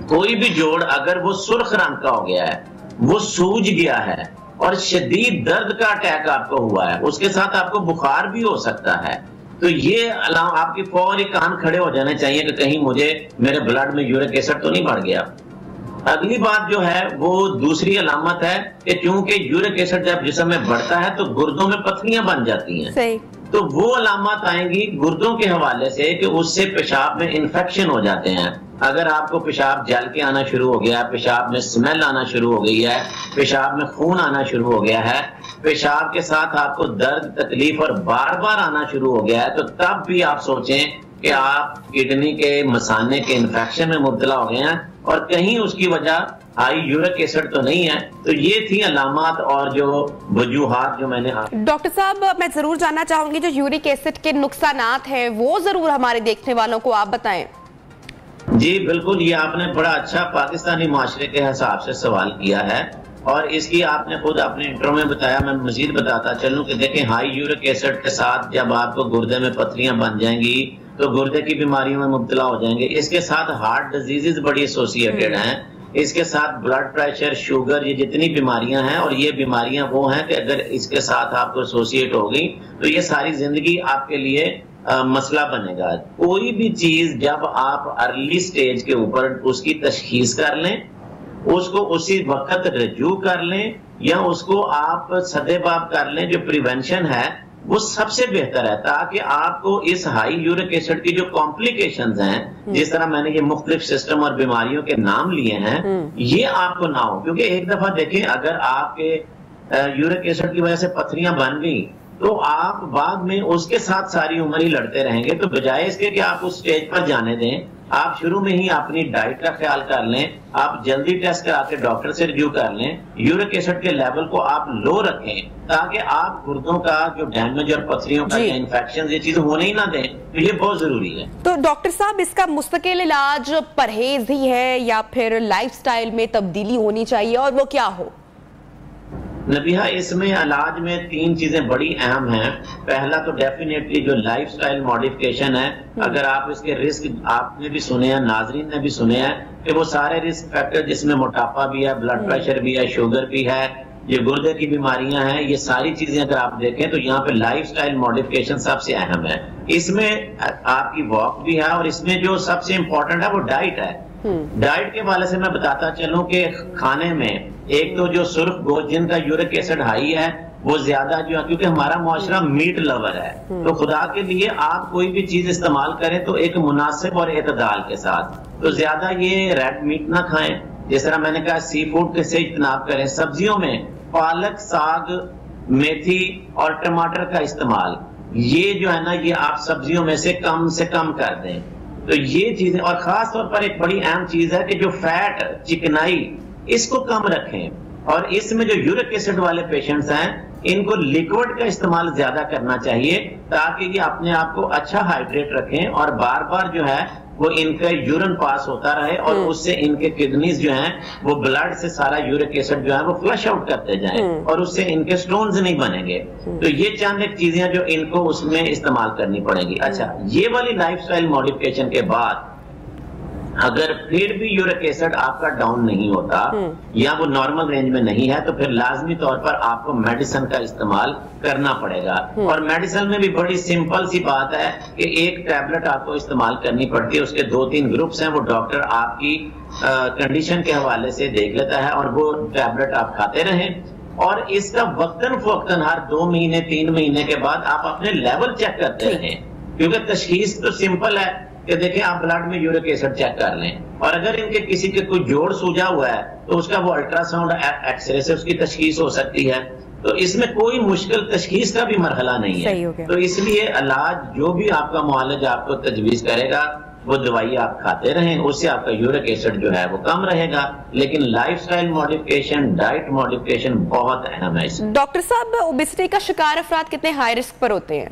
कोई भी जोड़ अगर वो सुर्ख रंग का हो गया है, वो सूज गया है और शदीद दर्द का अटैक आपको हुआ है, उसके साथ आपको बुखार भी हो सकता है, तो ये आपके फौरी कान खड़े हो जाने चाहिए कि कहीं मुझे मेरे ब्लड में यूरिक एसिड तो नहीं बढ़ गया। अगली बात जो है वो दूसरी अलामत है कि चूंकि यूरिक एसिड जब जिस्म में बढ़ता है तो गुर्दों में पथरियां बन जाती हैं। सही। तो वो अलामत आएंगी गुर्दों के हवाले से कि उससे पेशाब में इन्फेक्शन हो जाते हैं। अगर आपको पेशाब जल के आना शुरू हो गया, पेशाब में स्मेल आना शुरू हो गई है, पेशाब में खून आना शुरू हो गया है, पेशाब के साथ आपको दर्द तकलीफ और बार बार आना शुरू हो गया है, तो तब भी आप सोचें कि आप किडनी के मसाने के इन्फेक्शन में मुब्तला हो गए हैं और कहीं उसकी वजह हाई यूरिक एसिड तो नहीं है। तो ये थी अलामत और जो वजूहात जो मैंने। डॉक्टर साहब मैं जरूर जानना चाहूंगी जो यूरिक एसिड के नुकसानात हैं वो जरूर हमारे देखने वालों को आप बताएं। जी बिल्कुल, ये आपने बड़ा अच्छा पाकिस्तानी माशरे के हिसाब से सवाल किया है और इसकी आपने खुद अपने इंट्रो में बताया, मैं मजीद बताता चलूं कि देखें हाई यूरिक एसिड के साथ जब आपको गुर्दे में पथरियां बन जाएंगी तो गुर्दे की बीमारियों में मुब्तला हो जाएंगे। इसके साथ हार्ट डिजीजेज बड़ी एसोसिएटेड हैं, इसके साथ ब्लड प्रेशर, शुगर, ये जितनी बीमारियां हैं, और ये बीमारियां वो हैं कि अगर इसके साथ आपको एसोसिएट हो गई तो ये सारी जिंदगी आपके लिए मसला बनेगा। कोई भी चीज जब आप अर्ली स्टेज के ऊपर उसकी तशखीस कर लें, उसको उसी वक्त रजू कर लें या उसको आप सदेबाब कर लें, जो प्रिवेंशन है वो सबसे बेहतर है, ताकि आपको इस हाई यूरिक एसिड की जो कॉम्प्लिकेशंस हैं, जिस तरह मैंने ये मुख्तलिफ सिस्टम और बीमारियों के नाम लिए हैं, ये आपको ना हो। क्योंकि एक दफा देखें, अगर आपके यूरिक एसिड की वजह से पथरियां बन गई तो आप बाद में उसके साथ सारी उम्र ही लड़ते रहेंगे। तो बजाय इसके कि आप उस स्टेज पर जाने दें, आप शुरू में ही अपनी डाइट का ख्याल कर लें, आप जल्दी टेस्ट करा के डॉक्टर से रिव्यू कर लें, यूरिक एसिड के लेवल को आप लो रखें, ताकि आप गुर्दों का जो डैमेज और पथरियों का इन्फेक्शन, ये चीज होने ही ना दें। तो ये बहुत जरूरी है। तो डॉक्टर साहब, इसका मुस्तकिल इलाज परहेज ही है या फिर लाइफस्टाइल में तब्दीली होनी चाहिए, और वो क्या हो? नबीहा, इसमें इलाज में 3 चीजें बड़ी अहम हैं। पहला तो डेफिनेटली जो लाइफस्टाइल मॉडिफिकेशन है, अगर आप इसके रिस्क आपने भी सुने हैं, नाजरीन ने भी सुने हैं कि वो सारे रिस्क फैक्टर जिसमें मोटापा भी है, ब्लड प्रेशर भी है, शुगर भी है, ये गुर्दे की बीमारियां हैं, ये सारी चीजें अगर आप देखें तो यहाँ पे लाइफस्टाइल मॉडिफिकेशन सबसे अहम है। इसमें आपकी वॉक भी है और इसमें जो सबसे इंपॉर्टेंट है वो डाइट है। डाइट के वाले से मैं बताता चलूं कि खाने में एक तो जो सुर्ख गोश्त जिनका यूरिक एसिड हाई है वो ज्यादा जो है, क्योंकि हमारा मुआशरा मीट लवर है, तो खुदा के लिए आप कोई भी चीज इस्तेमाल करें तो एक मुनासिब और एतदाल के साथ। तो ज्यादा ये रेड मीट ना खाएं, जिस तरह मैंने कहा सी फूड से इज्तनाब करें। सब्जियों में पालक, साग, मेथी और टमाटर का इस्तेमाल, ये जो है ना, ये आप सब्जियों में से कम कर दें। तो ये चीजें, और खास तौर पर एक बड़ी अहम चीज है कि जो फैट, चिकनाई, इसको कम रखें। और इसमें जो यूरिक एसिड वाले पेशेंट्स हैं, इनको लिक्विड का इस्तेमाल ज्यादा करना चाहिए, ताकि ये अपने आप को अच्छा हाइड्रेट रखें और बार बार जो है वो इनका यूरिन पास होता रहे, और उससे इनके किडनीज जो हैं वो ब्लड से सारा यूरिक एसिड जो है वो फ्लश आउट करते जाएं, और उससे इनके स्टोन्स नहीं बनेंगे। तो ये चंद एक चीजें जो इनको उसमें इस्तेमाल करनी पड़ेंगी। अच्छा, ये वाली लाइफस्टाइल मॉडिफिकेशन के बाद अगर फिर भी यूरिक एसिड आपका डाउन नहीं होता या वो नॉर्मल रेंज में नहीं है, तो फिर लाजमी तौर पर आपको मेडिसिन का इस्तेमाल करना पड़ेगा। और मेडिसिन में भी बड़ी सिंपल सी बात है कि एक टैबलेट आपको इस्तेमाल करनी पड़ती है, उसके 2-3 ग्रुप्स हैं, वो डॉक्टर आपकी कंडीशन के हवाले से देख लेता है, और वो टैबलेट आप खाते रहें। और इसका वक्तन फवक्तन हर 2 महीने 3 महीने के बाद आप अपने लेवल चेक करते रहें, क्योंकि तशखीस तो सिंपल है कि देखें आप ब्लड में यूरिक एसिड चेक कर लें, और अगर इनके किसी के कोई जोड़ सूजा हुआ है तो उसका वो अल्ट्रासाउंड, एक्सरे से उसकी तशखीस हो सकती है। तो इसमें कोई मुश्किल तशखीस का भी मरहला नहीं है। तो इसलिए इलाज जो भी आपका मुआलिज आपको तजवीज करेगा वो दवाई आप खाते रहें, उससे आपका यूरिक एसिड जो है वो कम रहेगा। लेकिन लाइफस्टाइल मॉडिफिकेशन, डाइट मॉडिफिकेशन बहुत अहम है। डॉक्टर साहब, ओबेसिटी का शिकार अफराद कितने हाई रिस्क पर होते हैं?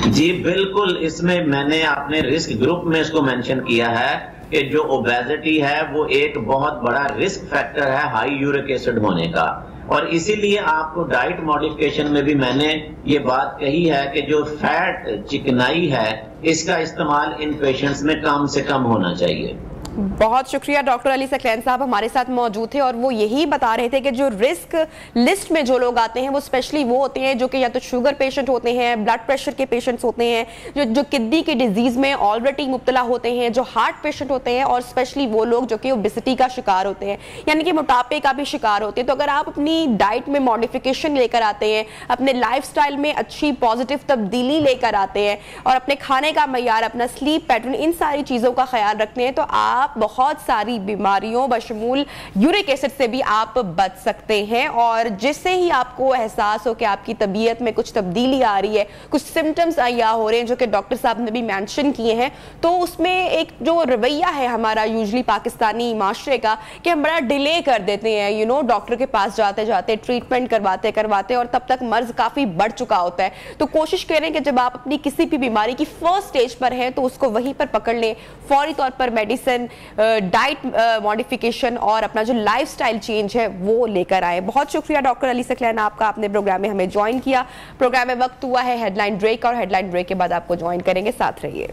जी बिल्कुल, इसमें मैंने अपने रिस्क ग्रुप में इसको मेंशन किया है कि जो ओबेसिटी है वो एक बहुत बड़ा रिस्क फैक्टर है हाई यूरिक एसिड होने का। और इसीलिए आपको डाइट मॉडिफिकेशन में भी मैंने ये बात कही है कि जो फैट, चिकनाई है, इसका इस्तेमाल इन पेशेंट्स में कम से कम होना चाहिए। बहुत शुक्रिया डॉक्टर अली सकलैन साहब हमारे साथ मौजूद थे, और वो यही बता रहे थे कि जो रिस्क लिस्ट में जो लोग आते हैं वो स्पेशली वो होते हैं जो कि या तो शुगर पेशेंट होते हैं, ब्लड प्रेशर के पेशेंट्स होते हैं, जो किडनी की डिजीज में ऑलरेडी मुब्तला होते हैं, जो हार्ट पेशेंट होते हैं, और स्पेशली वो लोग जो कि ओबेसिटी का शिकार होते हैं, यानी कि मोटापे का भी शिकार होते हैं। तो अगर आप अपनी डाइट में मॉडिफिकेशन लेकर आते हैं, अपने लाइफस्टाइल में अच्छी पॉजिटिव तब्दीली लेकर आते हैं, और अपने खाने का मयार, अपना स्लीप पैटर्न, इन सारी चीज़ों का ख्याल रखते हैं, तो आप बहुत सारी बीमारियों बशमूल यूरिक एसिड से भी आप बच सकते हैं। और जिससे ही आपको एहसास हो कि आपकी तबीयत में कुछ तब्दीली आ रही है, कुछ सिम्टम्स आया हो रहे हैं जो कि डॉक्टर साहब ने भी मेंशन किए हैं, तो उसमें एक जो रवैया है हमारा यूजुअली पाकिस्तानी माशरे का कि हम बड़ा डिले कर देते हैं, डॉक्टर के पास जाते जाते, ट्रीटमेंट करवाते और तब तक मर्ज काफी बढ़ चुका होता है। तो कोशिश करें कि जब आप अपनी किसी भी बीमारी की फर्स्ट स्टेज पर हैं तो उसको वहीं पर पकड़ लें, फौरी तौर पर मेडिसिन डाइट मॉडिफिकेशन और अपना जो लाइफस्टाइल चेंज है वो लेकर आए। बहुत शुक्रिया डॉक्टर अली सकलैन आपका, आपने प्रोग्राम में हमें ज्वाइन किया। प्रोग्राम में वक्त हुआ है हेडलाइन ब्रेक, और हेडलाइन ब्रेक के बाद आपको ज्वाइन करेंगे, साथ रहिए।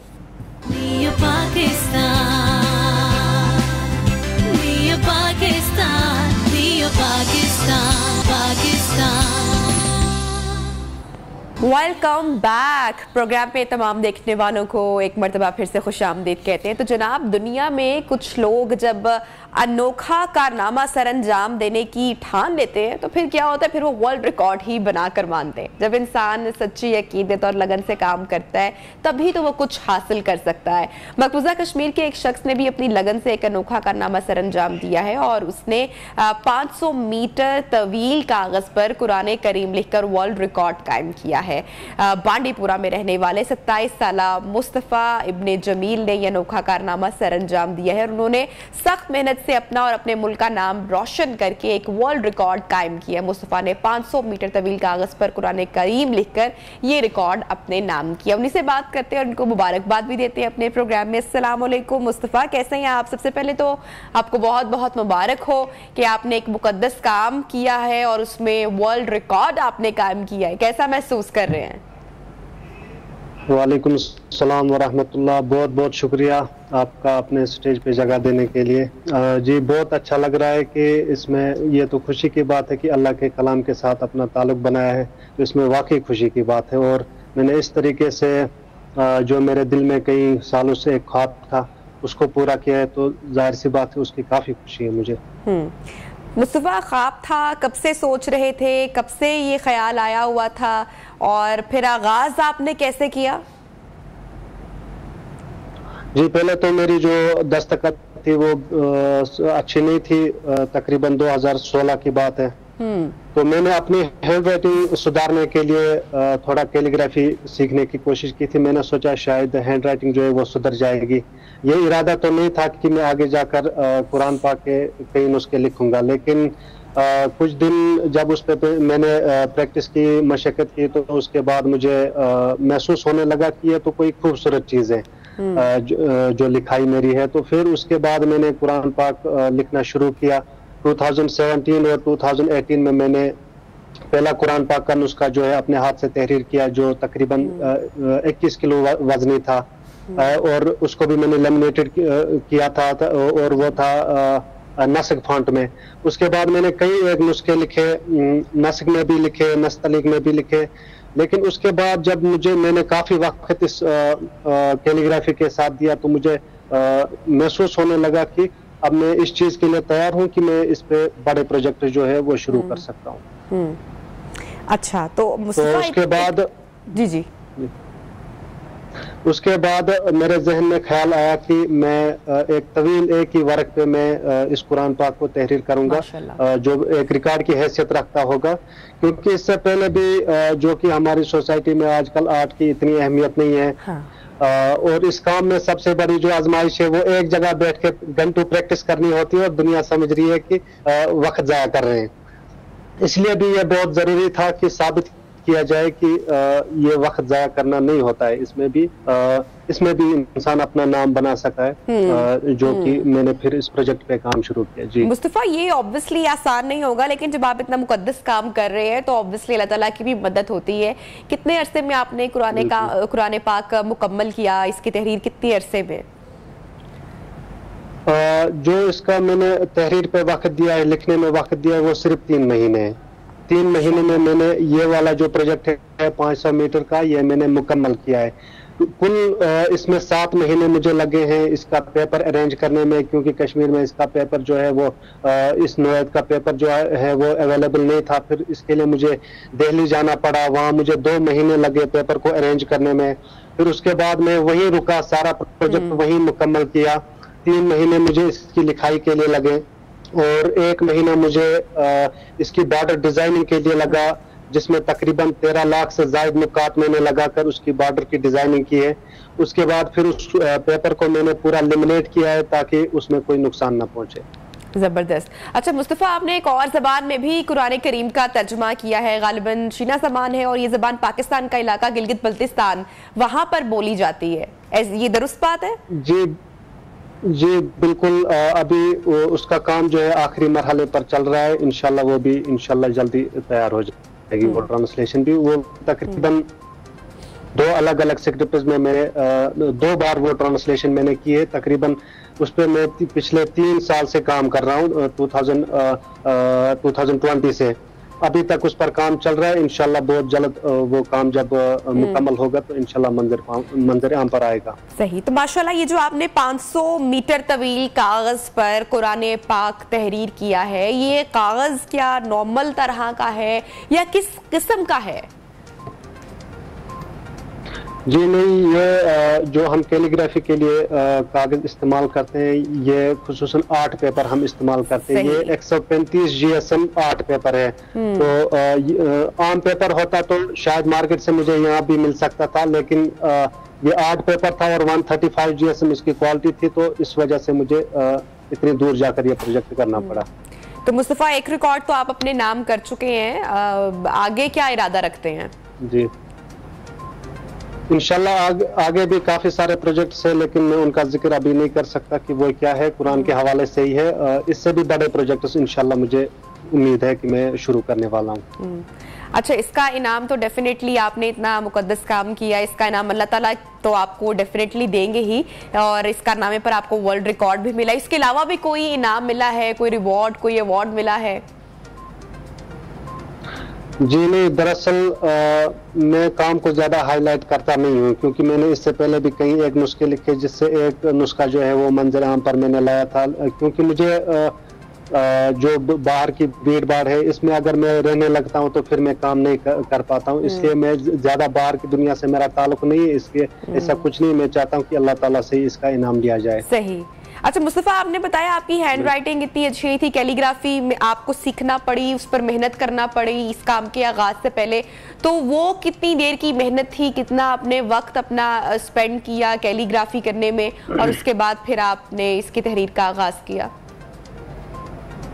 Welcome back. प्रोग्राम में तमाम देखने वालों को एक मर्तबा फिर से खुशामदीद कहते हैं। तो जनाब, दुनिया में कुछ लोग जब अनोखा कारनामा सर अंजाम देने की ठान लेते हैं तो फिर क्या होता है, फिर वो वर्ल्ड रिकॉर्ड ही बनाकर मानते हैं। जब इंसान सच्ची अकीदत और लगन से काम करता है तभी तो वो कुछ हासिल कर सकता है। मकबूजा कश्मीर के एक शख्स ने भी अपनी लगन से एक अनोखा कारनामा सर अंजाम दिया है और उसने 500 मीटर तवील कागज पर कुरान करीम लिखकर वर्ल्ड रिकॉर्ड कायम किया है। बांडीपुरा में रहने वाले 27 साल मुस्तफ़ा इब्ने जमील ने यह अनोखा कारनामा सर अंजाम दिया है और उन्होंने सख्त मेहनत से अपना और अपने मुल्क का नाम रोशन करके एक वर्ल्ड रिकॉर्ड कायम किया। मुस्तफ़ा ने 500 मीटर तवील कागज पर कुरान करीम लिखकर ये रिकॉर्ड अपने नाम किया। उन्हीं से बात करते हैं और उनको मुबारकबाद भी देते हैं अपने प्रोग्राम में। अस्सलाम वालेकुम मुस्तफ़ा, कैसे हैं आप? सबसे पहले तो आपको बहुत बहुत मुबारक हो कि आपने एक मुकद्दस काम किया है और उसमें वर्ल्ड रिकॉर्ड आपने कायम किया है। कैसा महसूस कर रहे हैं? वालेकुम सलाम व रहमतुल्लाह। बहुत बहुत शुक्रिया आपका अपने स्टेज पे जगह देने के लिए। जी, बहुत अच्छा लग रहा है कि इसमें ये तो खुशी की बात है कि अल्लाह के कलाम के साथ अपना ताल्लुक बनाया है, तो इसमें वाकई खुशी की बात है। और मैंने इस तरीके से जो मेरे दिल में कई सालों से एक ख्वाब था उसको पूरा किया है, तो जाहिर सी बात है उसकी काफ़ी खुशी है मुझे। मुस्तफ़ा, ख्वाब था, कब से सोच रहे थे, कब से ये ख्याल आया हुआ था और फिर आगाज आपने कैसे किया? जी, पहले तो मेरी जो दस्तखत थी वो अच्छी नहीं थी, तकरीबन 2016 की बात है। तो मैंने अपनी हैंड राइटिंग सुधारने के लिए थोड़ा कैलीग्राफी सीखने की कोशिश की थी। मैंने सोचा शायद हैंड राइटिंग जो है वो सुधर जाएगी। ये इरादा तो नहीं था कि मैं आगे जाकर कुरान पाक के कई नुस्खे लिखूंगा, लेकिन कुछ दिन जब उस पर मैंने प्रैक्टिस की, मशक्कत की, तो उसके बाद मुझे महसूस होने लगा कि ये तो कोई खूबसूरत चीज़ है जो लिखाई मेरी है। तो फिर उसके बाद मैंने कुरान पाक लिखना शुरू किया। 2017 और 2018 में मैंने पहला कुरान पाक का नुस्खा जो है अपने हाथ से तहरीर किया, जो तकरीबन 21 किलो वजनी था, और उसको भी मैंने लेमिनेटेड किया था और वो था नस्क फॉन्ट में। उसके बाद मैंने कई एक नुस्खे लिखे, नस्क में भी लिखे, नस्तलीक में भी लिखे। लेकिन उसके बाद जब मैंने काफ़ी वक्त इस कैलीग्राफी के साथ दिया तो मुझे महसूस होने लगा कि अब मैं इस चीज़ के लिए तैयार हूँ कि मैं इस पे बड़े प्रोजेक्ट जो है वो शुरू कर सकता हूँ। अच्छा, तो उसके बाद जी उसके बाद मेरे जहन में ख्याल आया कि मैं एक तवील एक ही वर्क पे मैं इस कुरान पाक को तहरीर करूंगा जो एक रिकॉर्ड की हैसियत रखता होगा, क्योंकि इससे पहले भी जो कि हमारी सोसाइटी में आजकल आर्ट की इतनी अहमियत नहीं है। हाँ। और इस काम में सबसे बड़ी जो आजमाइश है वो एक जगह बैठ के घंटों प्रैक्टिस करनी होती है और दुनिया समझ रही है कि वक्त जाया कर रहे हैं। इसलिए भी ये बहुत जरूरी था कि साबित किया जाए कि ये वक्त जाया करना नहीं होता है, इसमें भी इंसान अपना नाम बना सका है, जो कि मैंने फिर इस प्रोजेक्ट पे काम शुरू किया। जी मुस्तफ़ा, ये ऑब्वियसली आसान नहीं होगा, लेकिन जब आप इतना मुकद्दस काम कर रहे हैं तो ऑब्वियसली अल्लाह ताला की भी मदद होती है। कितने अरसे में आपने कुरान पाक मुकम्मल किया? इसकी तहरीर कितने अरसे में? जो इसका मैंने तहरीर पे वक्त दिया है, लिखने में वक्त दिया है, वो सिर्फ 3 महीने है। 3 महीने में मैंने ये वाला जो प्रोजेक्ट है 500 मीटर का, ये मैंने मुकम्मल किया है। कुल इसमें 7 महीने मुझे लगे हैं इसका पेपर अरेंज करने में, क्योंकि कश्मीर में इसका पेपर जो है वो इस नौयत का पेपर जो है वो अवेलेबल नहीं था। फिर इसके लिए मुझे दिल्ली जाना पड़ा, वहाँ मुझे 2 महीने लगे पेपर को अरेंज करने में। फिर उसके बाद मैं वहीं रुका, सारा प्रोजेक्ट वहीं मुकम्मल किया। 3 महीने मुझे इसकी लिखाई के लिए लगे और 1 महीना मुझे इसकी बॉर्डर डिजाइनिंग के लिए लगा, जिसमें तकरीबन 13 लाख से ज्यादा नुकात मैंने लगाकर उसकी बॉर्डर की डिजाइनिंग की है। उसके बाद फिर उस पेपर को मैंने पूरा लेमिनेट किया है ताकि उसमें कोई नुकसान ना पहुंचे। जबरदस्त। अच्छा मुस्तफ़ा, आपने एक और जबान में भी कुरान करीम का तर्जुमा किया है, गालिबन शीना जबान है और ये जबान पाकिस्तान का इलाका गिलगित बल्तिस्तान, वहां पर बोली जाती है, ये दुरुस्त बात है? जी जी बिल्कुल, अभी उसका काम जो है आखिरी मरहले पर चल रहा है। इंशाल्लाह वो भी इंशाल्लाह जल्दी तैयार हो जाएगी। वो ट्रांसलेशन भी वो तकरीबन 2 अलग अलग स्क्रिप्ट्स में मैंने 2 बार वो ट्रांसलेशन मैंने की है। तकरीबन उस पर मैं पिछले 3 साल से काम कर रहा हूँ, 2020 से अभी तक उस पर काम चल रहा है। इंशाल्लाह बहुत जल्द वो काम जब मुकम्मल होगा तो इंशाल्लाह मंजर आम पर आएगा। सही। तो माशाल्लाह ये जो आपने 500 मीटर तवील कागज पर कुरान पाक तहरीर किया है, ये कागज क्या नॉर्मल तरह का है या किस किस्म का है? जी नहीं, ये जो हम कैलीग्राफी के लिए कागज इस्तेमाल करते हैं, ये खुसूसन आर्ट पेपर हम इस्तेमाल करते हैं। ये 135 GSM आर्ट पेपर है। तो आम पेपर होता तो शायद मार्केट से मुझे यहाँ भी मिल सकता था, लेकिन ये आर्ट पेपर था और 135 GSM इसकी क्वालिटी थी, तो इस वजह से मुझे इतनी दूर जाकर ये प्रोजेक्ट करना पड़ा। तो मुस्तफा, एक रिकॉर्ड तो आप अपने नाम कर चुके हैं, आगे क्या इरादा रखते हैं? जी इंशाल्लाह आगे भी काफी सारे प्रोजेक्ट्स हैं, लेकिन मैं उनका जिक्र अभी नहीं कर सकता कि वो क्या है। कुरान के हवाले से ही है। इससे भी बड़े प्रोजेक्ट्स इंशाल्लाह मुझे उम्मीद है कि मैं शुरू करने वाला हूँ। अच्छा, इसका इनाम तो डेफिनेटली, आपने इतना मुकद्दस काम किया, इसका इनाम अल्लाह ताला तो आपको डेफिनेटली देंगे ही, और इस कारनामे पर आपको वर्ल्ड रिकॉर्ड भी मिला। इसके अलावा भी कोई इनाम मिला है, कोई रिवॉर्ड, कोई अवार्ड मिला है? जी नहीं, दरअसल मैं काम को ज्यादा हाईलाइट करता नहीं हूँ, क्योंकि मैंने इससे पहले भी कई एक नुस्खे लिखे, जिससे एक नुस्खा जो है वो मंजर आम पर मैंने लाया था। क्योंकि मुझे जो बाहर की भीड़ भाड़ है, इसमें अगर मैं रहने लगता हूँ तो फिर मैं काम नहीं कर पाता हूँ। इसलिए मैं ज्यादा बाहर की दुनिया से मेरा ताल्लुक नहीं है, इसलिए ऐसा कुछ नहीं। मैं चाहता हूँ कि अल्लाह ताला से इसका इनाम दिया जाए। सही। अच्छा मुस्तफा, आपने बताया आपकी हैंड राइटिंग इतनी अच्छी थी, कैलीग्राफी में आपको सीखना पड़ी, उस पर मेहनत करना पड़ी इस काम के आगाज से पहले, तो वो कितनी देर की मेहनत थी, कितना आपने वक्त अपना स्पेंड किया कैलीग्राफी करने में, और उसके बाद फिर आपने इसकी तहरीर का आगाज किया?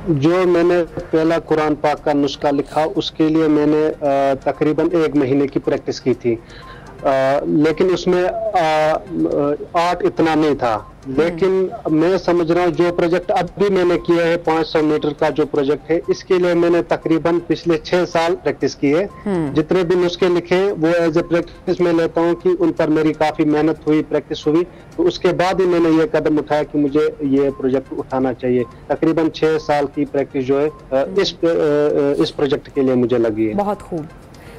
जो मैंने पहला कुरान पाक का नुस्खा लिखा, उसके लिए मैंने तकरीबन 1 महीने की प्रैक्टिस की थी, लेकिन उसमें आर्ट इतना नहीं था। लेकिन मैं समझ रहा हूँ जो प्रोजेक्ट अभी मैंने किया है 500 मीटर का जो प्रोजेक्ट है, इसके लिए मैंने तकरीबन पिछले 6 साल प्रैक्टिस की है। जितने भी नुस्खे लिखे वो एज ए प्रैक्टिस में लेता हूँ कि उन पर मेरी काफी मेहनत हुई, प्रैक्टिस हुई, तो उसके बाद ही मैंने ये कदम उठाया कि मुझे ये प्रोजेक्ट उठाना चाहिए। तकरीबन 6 साल की प्रैक्टिस जो है इस प्रोजेक्ट के लिए मुझे लगी है। बहुत खूब,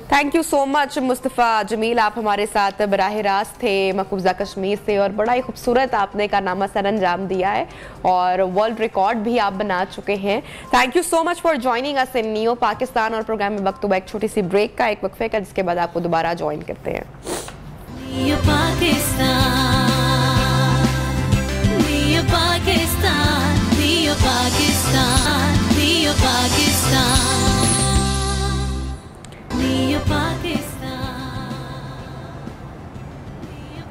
thank you so much Mustafa Jamil, आप हमारे साथ बराह रास्त थे मकबूजा कश्मीर से, और बड़ा ही खूबसूरत आपने कारनामा सर अंजाम दिया है और वर्ल्ड रिकॉर्ड भी आप बना चुके हैं। Thank you so much for joining us in neo Pakistan. और प्रोग्राम में वक्त हुआ एक छोटी सी ब्रेक का, एक वक्फे का, जिसके बाद आपको दोबारा ज्वाइन करते हैं। Neo Pakistan, neo Pakistan, neo Pakistan, neo Pakistan.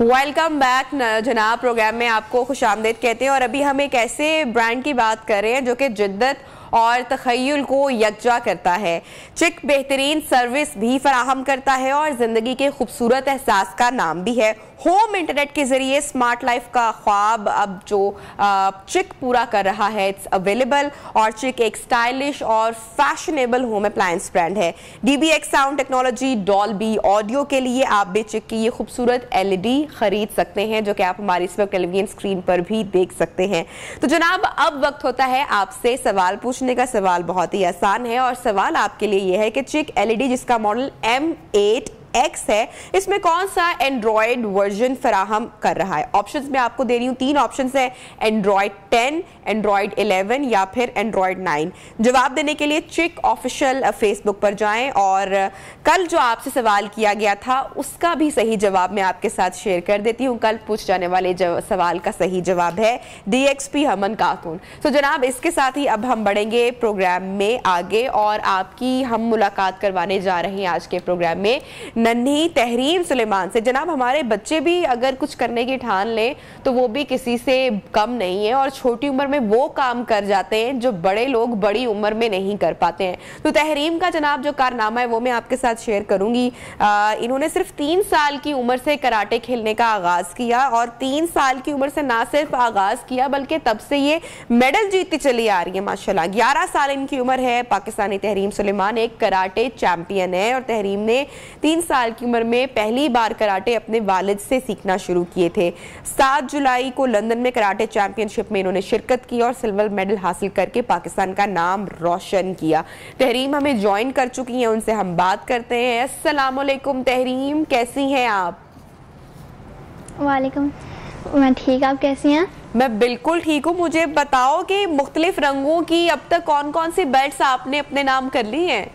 Welcome back जनाब, प्रोग्राम में आपको खुशामदीद कहते हैं। और अभी हम एक ऐसे ब्रांड की बात कर रहे हैं जो कि जिद्दत और तखय्युल को यकजा करता है। चिक बेहतरीन सर्विस भी फराहम करता है और जिंदगी के खूबसूरत एहसास का नाम भी है। होम इंटरनेट के जरिए स्मार्ट लाइफ का ख्वाब अब जो चिक पूरा कर रहा है, इट्स अवेलेबल। और चिक एक स्टाइलिश और फैशनेबल होम अप्लायंस ब्रांड है। DBX sound technology, Dolby audio के लिए आप भी चिक की ये खूबसूरत LED खरीद सकते हैं, जो कि आप हमारी इस वक्त टेलीविजन स्क्रीन पर भी देख सकते हैं। तो जनाब, अब वक्त होता है आपसे सवाल पूछने का। सवाल बहुत ही आसान है और सवाल आपके लिए यह है कि चिक LED जिसका मॉडल M8X है, इसमें कौन सा एंड्रॉयड वर्जन फराहम कर रहा है? ऑप्शंस में आपको दे रही हूं, 3 ऑप्शंस है, एंड्रॉयड 10, एंड्रॉयड 11 या फिर एंड्रॉयड 9। जवाब देने के लिए चिक ऑफिशियल फेसबुक पर जाएं और कल जो आपसे सवाल किया गया था उसका भी सही जवाब मैं आपके साथ शेयर कर देती हूं। कल पूछ जाने वाले सवाल का सही जवाब है DXP हमन खातून। तो जनाब, इसके साथ ही अब हम बढ़ेंगे प्रोग्राम में आगे और आपकी हम मुलाकात करवाने जा रहे हैं आज के प्रोग्राम में नन्ही तहरीम सुलेमान से। जनाब, हमारे बच्चे भी अगर कुछ करने की ठान लें तो वो भी किसी से कम नहीं है और छोटी उम्र में वो काम कर जाते हैं जो बड़े लोग बड़ी उम्र में नहीं कर पाते हैं। तो तहरीम का जनाब जो कारनामा है वो मैं आपके साथ शेयर करूंगी। इन्होंने सिर्फ 3 साल की उम्र से कराटे खेलने का आगाज किया और 3 साल की उम्र से ना सिर्फ आगाज किया बल्कि तब से ये मेडल जीतती चली आ रही है माशाल्लाह। 11 साल इनकी उम्र है। पाकिस्तानी तहरीम सुलेमान एक कराटे चैंपियन है और तहरीम ने 3 साल की उम्र में पहली बार कराटे अपने वालिद से सीखना शुरू किए थे। 7 जुलाई को लंदन में कराटे चैंपियनशिप में इन्होंने शिरकत की और सिल्वर मेडल हासिल करके पाकिस्तान का नाम रोशन किया। तहरीम हमें ज्वाइन कर चुकी हैं, उनसे हम बात करते हैं। अस्सलाम वालेकुम तहरीम, कैसी हैं आप? वालेकुम, मैं ठीक, आप कैसी हैं? मैं बिल्कुल ठीक हूँ। मुझे बताओ कि मुख्तलिफ रंगों की अब तक कौन कौन सी बेल्ट्स आपने अपने नाम कर ली हैं?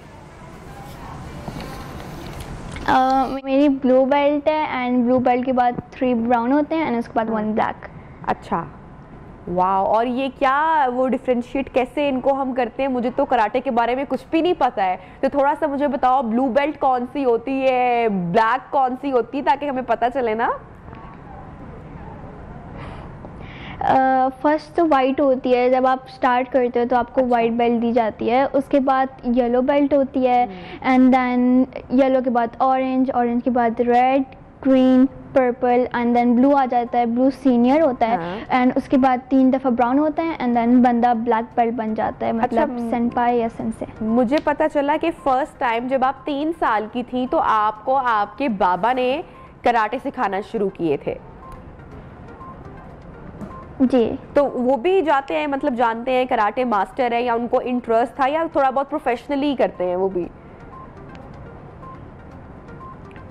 मेरी ब्लू बेल्ट है एंड ब्लू बेल्ट के बाद 3 ब्राउन होते हैं एंड उसके बाद 1 ब्लैक। अच्छा, वाह। और ये क्या वो डिफरेंशिएट कैसे इनको हम करते हैं? मुझे तो कराटे के बारे में कुछ भी नहीं पता है, तो थोड़ा सा मुझे बताओ ब्लू बेल्ट कौन सी होती है, ब्लैक कौन सी होती है, ताकि हमें पता चले ना। फर्स्ट तो वाइट होती है, जब आप स्टार्ट करते हो तो आपको वाइट बेल्ट दी जाती है। उसके बाद येलो बेल्ट होती है एंड देन येलो के बाद ऑरेंज, ऑरेंज के बाद red, green, purple and then blue आ जाता है। ब्लू सीनियर होता है एंड उसके बाद 3 दफ़ा ब्राउन होता है एंड देन बंदा ब्लैक बेल्ट बन जाता है, मतलब सेंपाई या सेंसे। मुझे पता चला कि फर्स्ट टाइम जब आप 3 साल की थी तो आपको आपके बाबा ने कराटे सिखाना शुरू किए थे। जी। तो वो भी जाते हैं, मतलब जानते हैं कराटे मास्टर है, या उनको इंटरेस्ट था, या थोड़ा बहुत प्रोफेशनली करते हैं वो भी?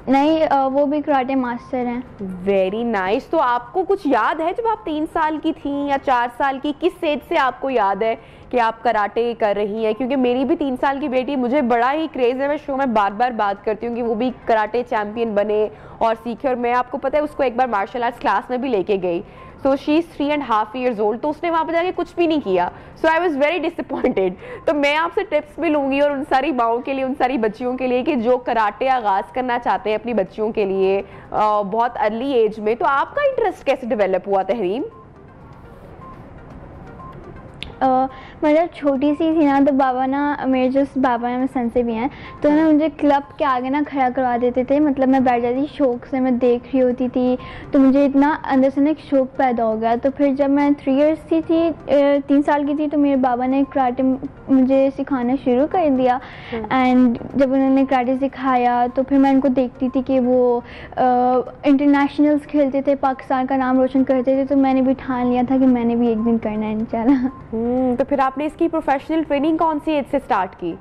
नहीं, वो भी कराटे मास्टर हैं। Very nice. तो आपको कुछ याद है जब आप 3 साल की थी या 4 साल की, किस एज से आपको याद है कि आप कराटे कर रही हैं? क्योंकि मेरी भी 3 साल की बेटी, मुझे बड़ा ही क्रेज है, मैं शो में बार बार बात करती हूँ कि वो भी कराटे चैंपियन बने और सीखे। और मैं, आपको पता है, उसको एक बार मार्शल आर्ट्स क्लास में भी लेके गई। So she is 3.5 years old, तो उसने वहाँ पर जाके कुछ भी नहीं किया। सो आई वॉज वेरी डिसअपॉइंटेड। तो मैं आपसे टिप्स भी लूँगी और उन सारी माओं के लिए, उन सारी बच्चियों के लिए कि जो कराटे आगाज़ करना चाहते हैं अपनी बच्चियों के लिए बहुत अर्ली एज में। तो आपका इंटरेस्ट कैसे डेवलप हुआ तहरीम? मतलब छोटी सी थी ना, तो बाबा ना, मेरे जो बाबा हैं, मैं संसे भी हैं, तो ना मुझे क्लब के आगे ना खड़ा करवा देते थे। मतलब मैं बैठ जाती, शौक से मैं देख रही होती थी, तो मुझे इतना अंदर से ना एक शौक पैदा हो गया। तो फिर जब मैं 3 years की थी, 3 साल की थी, तो मेरे बाबा ने कराटे मुझे सिखाना शुरू कर दिया। एंड जब उन्होंने कराटे सिखाया तो फिर मैं उनको देखती थी कि वो इंटरनेशनल्स खेलते थे, पाकिस्तान का नाम रोशन करते थे, तो मैंने भी ठान लिया था कि मैंने भी एक दिन करना है इंशाल्लाह। तो फिर आपने इसकी प्रोफेशनल ट्रेनिंग कौन सी एज से स्टार्ट की?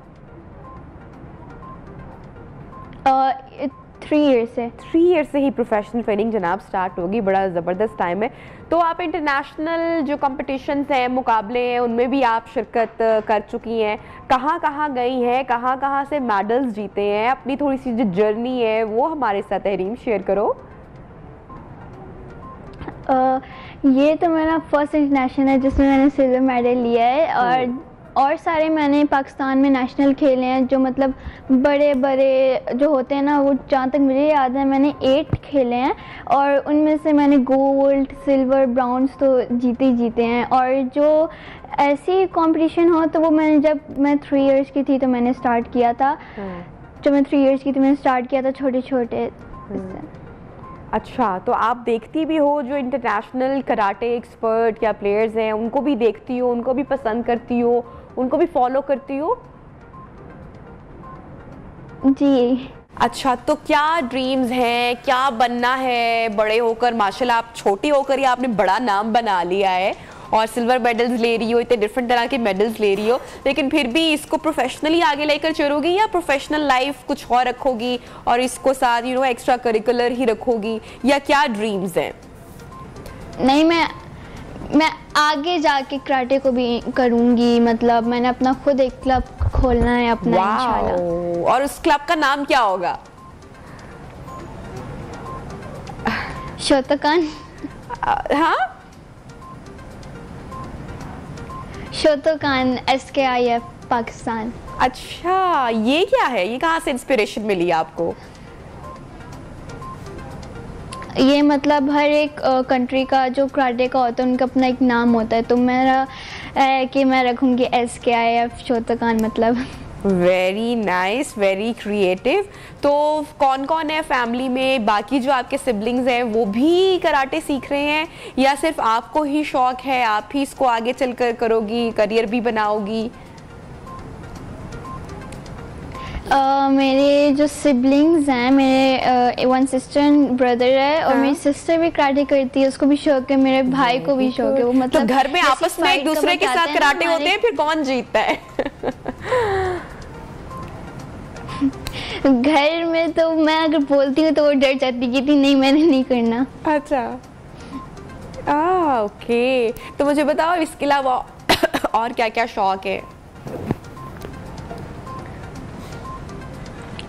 3 years से। 3 years से ही प्रोफेशनल ट्रेनिंग जनाब स्टार्ट होगी। बड़ा ज़बरदस्त टाइम है। तो आप इंटरनेशनल जो कंपटीशंस हैं, मुकाबले हैं, उनमें भी आप शिरकत कर चुकी हैं। कहाँ कहाँ गई हैं, कहाँ कहाँ से मेडल्स जीते हैं? अपनी थोड़ी सी जो जर्नी है वो हमारे साथ तहरीम शेयर करो। ये तो मेरा फर्स्ट इंटरनेशनल है जिसमें मैंने सिल्वर मेडल लिया है, और सारे मैंने पाकिस्तान में नेशनल खेले हैं, जो मतलब बड़े बड़े जो होते हैं ना, वो जहाँ तक मुझे याद है मैंने 8 खेले हैं और उनमें से मैंने गोल्ड, सिल्वर, ब्राउन्स तो जीते ही जीते हैं। और जो ऐसी कंपटीशन हो तो वो मैंने, जब मैं 3 years की थी तो मैंने स्टार्ट किया था। जब मैं 3 years की थी मैंने स्टार्ट किया था छोटे छोटे। अच्छा, तो आप देखती भी हो जो इंटरनेशनल कराटे एक्सपर्ट या प्लेयर्स हैं, उनको भी देखती हो, उनको भी पसंद करती हो, उनको भी फॉलो करती हो? जी। अच्छा, तो क्या ड्रीम्स हैं, क्या बनना है बड़े होकर? माशाल्लाह, आप छोटी होकर ही आपने बड़ा नाम बना लिया है और सिल्वर मेडल्स ले रही हो, इतने डिफरेंट तरह के मेडल्स ले रही हो, लेकिन फिर भी इसको प्रोफेशनली आगे लेकर चलोगी या प्रोफेशनल लाइफ कुछ और रखोगी और इसको साथ एक्स्ट्रा करिकुलर ही रखोगी, या क्या ड्रीम्स हैं? नहीं, मैं आगे जाके कराटे को भी करूँगी। मतलब मैंने अपना खुद एक क्लब खोलना है अपना इंशाल्लाह। और उस क्लब का नाम क्या होगा? शोतोकान। हाँ, शोतोकान SKIF पाकिस्तान। अच्छा, ये क्या है? ये कहाँ से इंस्पिरेशन मिली आपको? ये मतलब हर एक कंट्री का जो कराटे का होता है उनका अपना एक नाम होता है, तो मेरा है कि मैं रखूँगी SKIF शोटोकान मतलब। Very nice, very creative. तो कौन कौन है फैमिली में, बाकी जो आपके सिबलिंग्स हैं वो भी कराटे सीख रहे हैं या सिर्फ आपको ही शौक है, आप ही इसको आगे चलकर करोगी, करियर भी बनाओगी? मेरे जो सिबलिंग्स हैं, मेरे 1 सिस्टर एंड ब्रदर है और मेरी सिस्टर भी कराटे करती है, उसको भी शौक है, मेरे भाई को भी शौक है। वो मतलब तो घर में आपस में एक दूसरे के साथ कराटे होते हैं, फिर कौन जीतता है? घर में तो मैं अगर बोलती हूँ तो वो डर जाती कि नहीं मैंने नहीं करना। अच्छा, ओके। तो मुझे बताओ इसके अलावा और क्या क्या शौक है?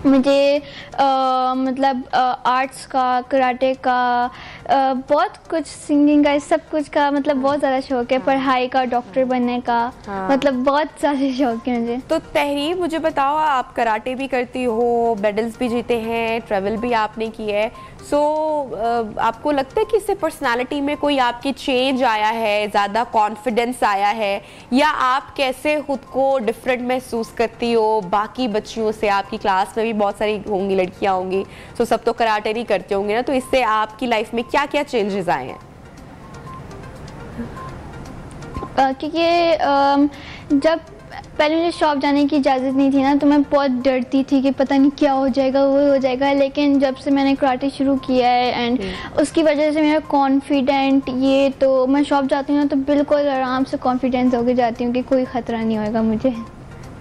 मुझे मतलब आर्ट्स का, कराटे का, बहुत कुछ, सिंगिंग का, सब कुछ का मतलब बहुत ज़्यादा शौक है। पढ़ाई का, डॉक्टर बनने का, मतलब बहुत ज़्यादा शौक है मुझे। तो तहरीर, मुझे बताओ, आप कराटे भी करती हो, मेडल्स भी जीते हैं, ट्रैवल भी आपने की है, सो आपको लगता है कि इससे पर्सनालिटी में कोई आपकी चेंज आया है, ज़्यादा कॉन्फिडेंस आया है, या आप कैसे खुद को डिफरेंट महसूस करती हो बाकी बच्चियों से? आपकी क्लास में भी बहुत सारी होंगी लड़कियां होंगी, सो सब तो कराटे नहीं करते होंगे ना, तो इससे आपकी लाइफ में क्या क्या चेंजेस आए हैं? क्योंकि जब पहले मुझे शॉप जाने की इजाज़त नहीं थी ना, तो मैं बहुत डरती थी कि पता नहीं क्या हो जाएगा, वो हो जाएगा। लेकिन जब से मैंने कराटे शुरू किया है एंड उसकी वजह से मेरा कॉन्फिडेंट, ये तो मैं शॉप जाती हूँ ना तो बिल्कुल आराम से कॉन्फिडेंस होके जाती हूँ कि कोई ख़तरा नहीं होएगा मुझे।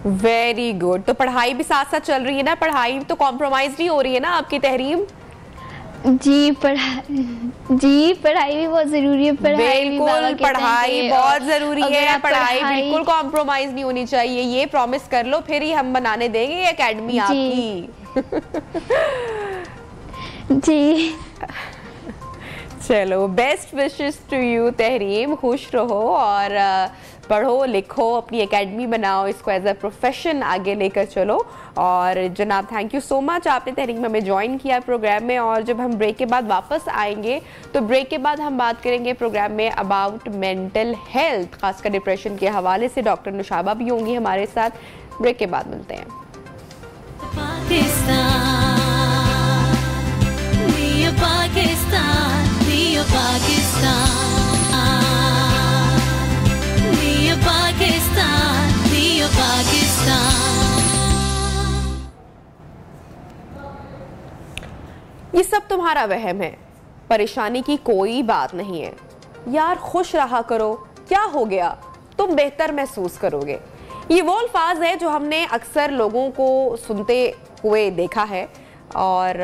Very good. तो पढ़ाई भी साथ साथ चल रही है ना? पढ़ाई तो कॉम्प्रोमाइज़ नहीं हो रही है ना आपकी तहरीम? जी पढ़ाई भी बहुत जरूरी है। बिल्कुल, पढ़ाई बहुत जरूरी है, पढ़ाई बिल्कुल कॉम्प्रोमाइज नहीं होनी चाहिए, ये प्रॉमिस कर लो, फिर ही हम बनाने देंगे एकेडमी आपकी। जी चलो, best wishes to you Tahreem, खुश रहो और पढ़ो लिखो, अपनी एकेडमी बनाओ, इसको एज अ प्रोफेशन आगे लेकर चलो। और जनाब, थैंक यू सो मच, आपने तहरीम हमें ज्वाइन किया प्रोग्राम में। और जब हम ब्रेक के बाद वापस आएंगे तो ब्रेक के बाद हम बात करेंगे प्रोग्राम में अबाउट मेंटल हेल्थ, खासकर डिप्रेशन के हवाले से। डॉक्टर नुशाबा भी होंगी हमारे साथ। ब्रेक के बाद मिलते हैं। ये सब तुम्हारा वहम है, परेशानी की कोई बात नहीं है यार, खुश रहा करो, क्या हो गया, तुम बेहतर महसूस करोगे। ये वो अल्फाज है जो हमने अक्सर लोगों को सुनते हुए देखा है। और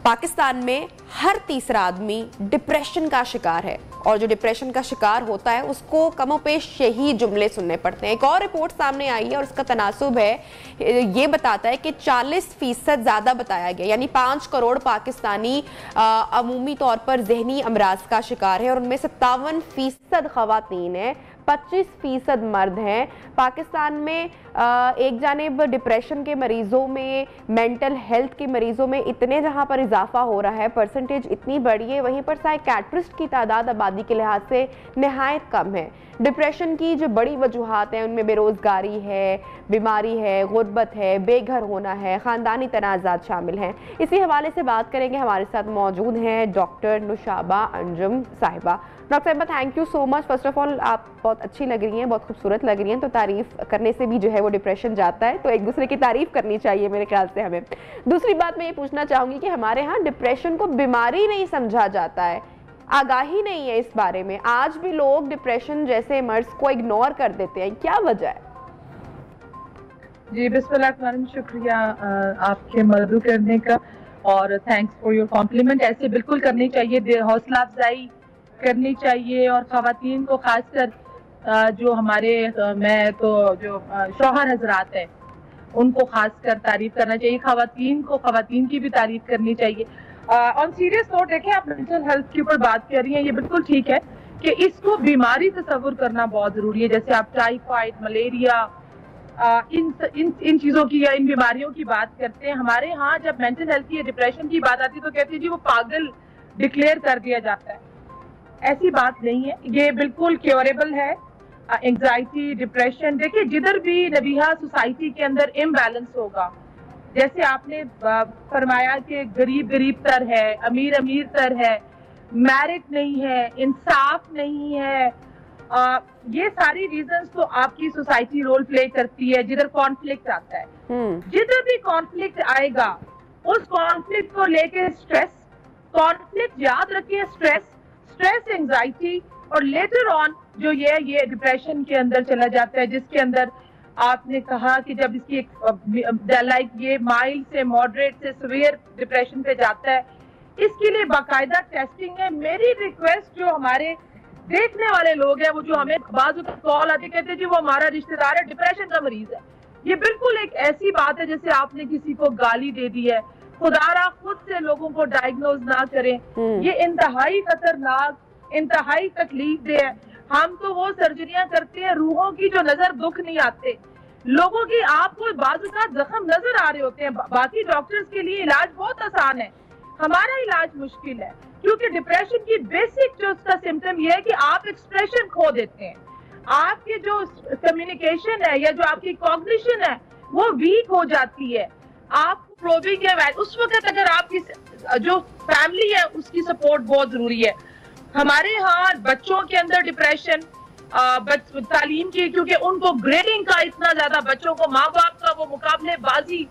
पाकिस्तान में हर तीसरा आदमी डिप्रेशन का शिकार है, और जो डिप्रेशन का शिकार होता है उसको कमोपेश यही जुमले सुनने पड़ते हैं। एक और रिपोर्ट सामने आई है और उसका तनासुब है, ये बताता है कि 40% ज़्यादा बताया गया, यानी 5 करोड़ पाकिस्तानी अमूमी तौर पर जहनी अमराज का शिकार है, और उनमें 57% ख़वातीन हैं, 25% मर्द हैं। पाकिस्तान में एक जानिब डिप्रेशन के मरीजों में, मेंटल हेल्थ के मरीजों में इतने जहां पर इजाफा हो रहा है, परसेंटेज इतनी बड़ी है, वहीं पर साइकियाट्रिस्ट की तादाद आबादी के लिहाज से नहायत कम है। डिप्रेशन की जो बड़ी वजूहात हैं उनमें बेरोज़गारी है, बीमारी है, गुर्बत है, बेघर होना है, ख़ानदानी तनाज़ात शामिल हैं। इसी हवाले से बात करेंगे। हमारे साथ मौजूद हैं डॉक्टर नुशाबा अंजुम साहिबा। डॉक्टर साहिबा, thank you so much. First of all, आप बहुत अच्छी लग रही हैं, बहुत खूबसूरत लग रही हैं, तो तारीफ़ करने से भी जो है वो डिप्रेशन जाता है, तो एक दूसरे की तारीफ़ करनी चाहिए मेरे ख्याल से हमें। दूसरी बात मैं ये पूछना चाहूँगी कि हमारे यहाँ डिप्रेशन को बीमारी नहीं समझा जाता है, आगाही नहीं है इस बारे में। आज भी लोग डिप्रेशन जैसे मर्ज को इग्नोर कर देते हैं, क्या वजह है? जी बिस्मिल्लाह, शुक्रिया आपके मदद करने का, और थैंक्स फॉर योर कॉम्प्लीमेंट। ऐसे बिल्कुल करनी चाहिए, हौसला अफजाई करनी चाहिए, और ख़वातीन को खासकर जो हमारे मैं तो जो शौहर हजरात हैं उनको खासकर तारीफ करना चाहिए, ख़वातीन को ख़वातीन की भी तारीफ करनी चाहिए। ऑन सीरियस नोट, देखें आप मेंटल हेल्थ के ऊपर बात कर रही हैं, ये बिल्कुल ठीक है कि इसको बीमारी तस्वुर करना बहुत ज़रूरी है। जैसे आप टाइफाइड, मलेरिया, इन चीज़ों की या इन बीमारियों की बात करते हैं, हमारे यहाँ जब मेंटल हेल्थ की या डिप्रेशन की बात आती है तो कहते हैं जी वो पागल डिक्लेयर कर दिया जाता है। ऐसी बात नहीं है, ये बिल्कुल क्योरेबल है। एंजाइटी, डिप्रेशन, देखिए जिधर भी नबीहा सोसाइटी के अंदर इम्बैलेंस होगा, जैसे आपने फरमाया कि गरीब गरीब तर है, अमीर अमीर तर है, मेरिट नहीं है, इंसाफ नहीं है, ये सारी रीजंस तो आपकी सोसाइटी रोल प्ले करती है। जिधर कॉन्फ्लिक्ट आता है, जिधर भी कॉन्फ्लिक्ट आएगा उस कॉन्फ्लिक्ट को लेके स्ट्रेस, कॉन्फ्लिक्ट याद रखिए, स्ट्रेस, एंजाइटी और लेटर ऑन जो ये डिप्रेशन के अंदर चला जाता है, जिसके अंदर आपने कहा कि जब इसकी लाइक ये माइल्ड से मॉडरेट से सीवियर डिप्रेशन पे जाता है, इसके लिए बाकायदा टेस्टिंग है। मेरी रिक्वेस्ट जो हमारे देखने वाले लोग हैं, वो जो हमें बाजू कॉल आते कहते हैं जी वो हमारा रिश्तेदार है, डिप्रेशन का मरीज है, ये बिल्कुल एक ऐसी बात है जैसे आपने किसी को गाली दे दी है। खुदारा खुद से लोगों को डायग्नोज ना करें, ये इंतहाई खतरनाक, इंतहाई तकलीफ दे है। हम तो वो सर्जरियां करते हैं रूहों की जो नजर दुख नहीं आते, लोगों की आपको बाजू का जख्म नजर आ रहे होते हैं। बाकी डॉक्टर्स के लिए इलाज बहुत आसान है, हमारा इलाज मुश्किल है, क्योंकि डिप्रेशन की बेसिक जो उसका सिम्टम ये है कि आप एक्सप्रेशन खो देते हैं, आपके जो कम्युनिकेशन है या जो आपकी कॉग्निशन है वो वीक हो जाती है। आप प्रोबिंग है उस वक्त अगर आपकी जो फैमिली है उसकी सपोर्ट बहुत जरूरी है। हमारे यहाँ बच्चों के अंदर डिप्रेशन, तालीम की, क्योंकि उनको ग्रेडिंग का इतना ज्यादा, बच्चों को माँ बाप का वो मुकाबलेबाजी,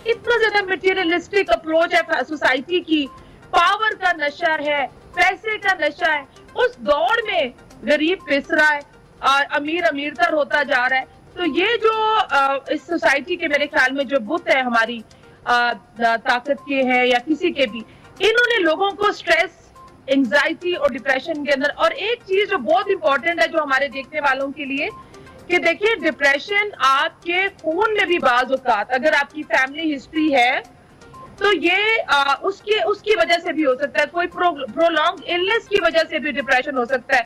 इतना ज्यादा मटेरियलिस्टिक अप्रोच है सोसाइटी की, पावर का नशा है, पैसे का नशा है, उस दौड़ में गरीब पिस रहा है और अमीर अमीरतर होता जा रहा है। तो ये जो इस सोसाइटी के मेरे ख्याल में जो बुत है हमारी ताकत के हैं या किसी के भी, इन्होंने लोगों को स्ट्रेस, एंजाइटी और डिप्रेशन के अंदर। और एक चीज जो बहुत इंपॉर्टेंट है जो हमारे देखने वालों के लिए, कि देखिए डिप्रेशन आपके खून में भी बाज औकात अगर आपकी फैमिली हिस्ट्री है तो ये उसकी वजह से भी हो सकता है, कोई प्रोलॉन्ग इलनेस की वजह से भी डिप्रेशन हो सकता है।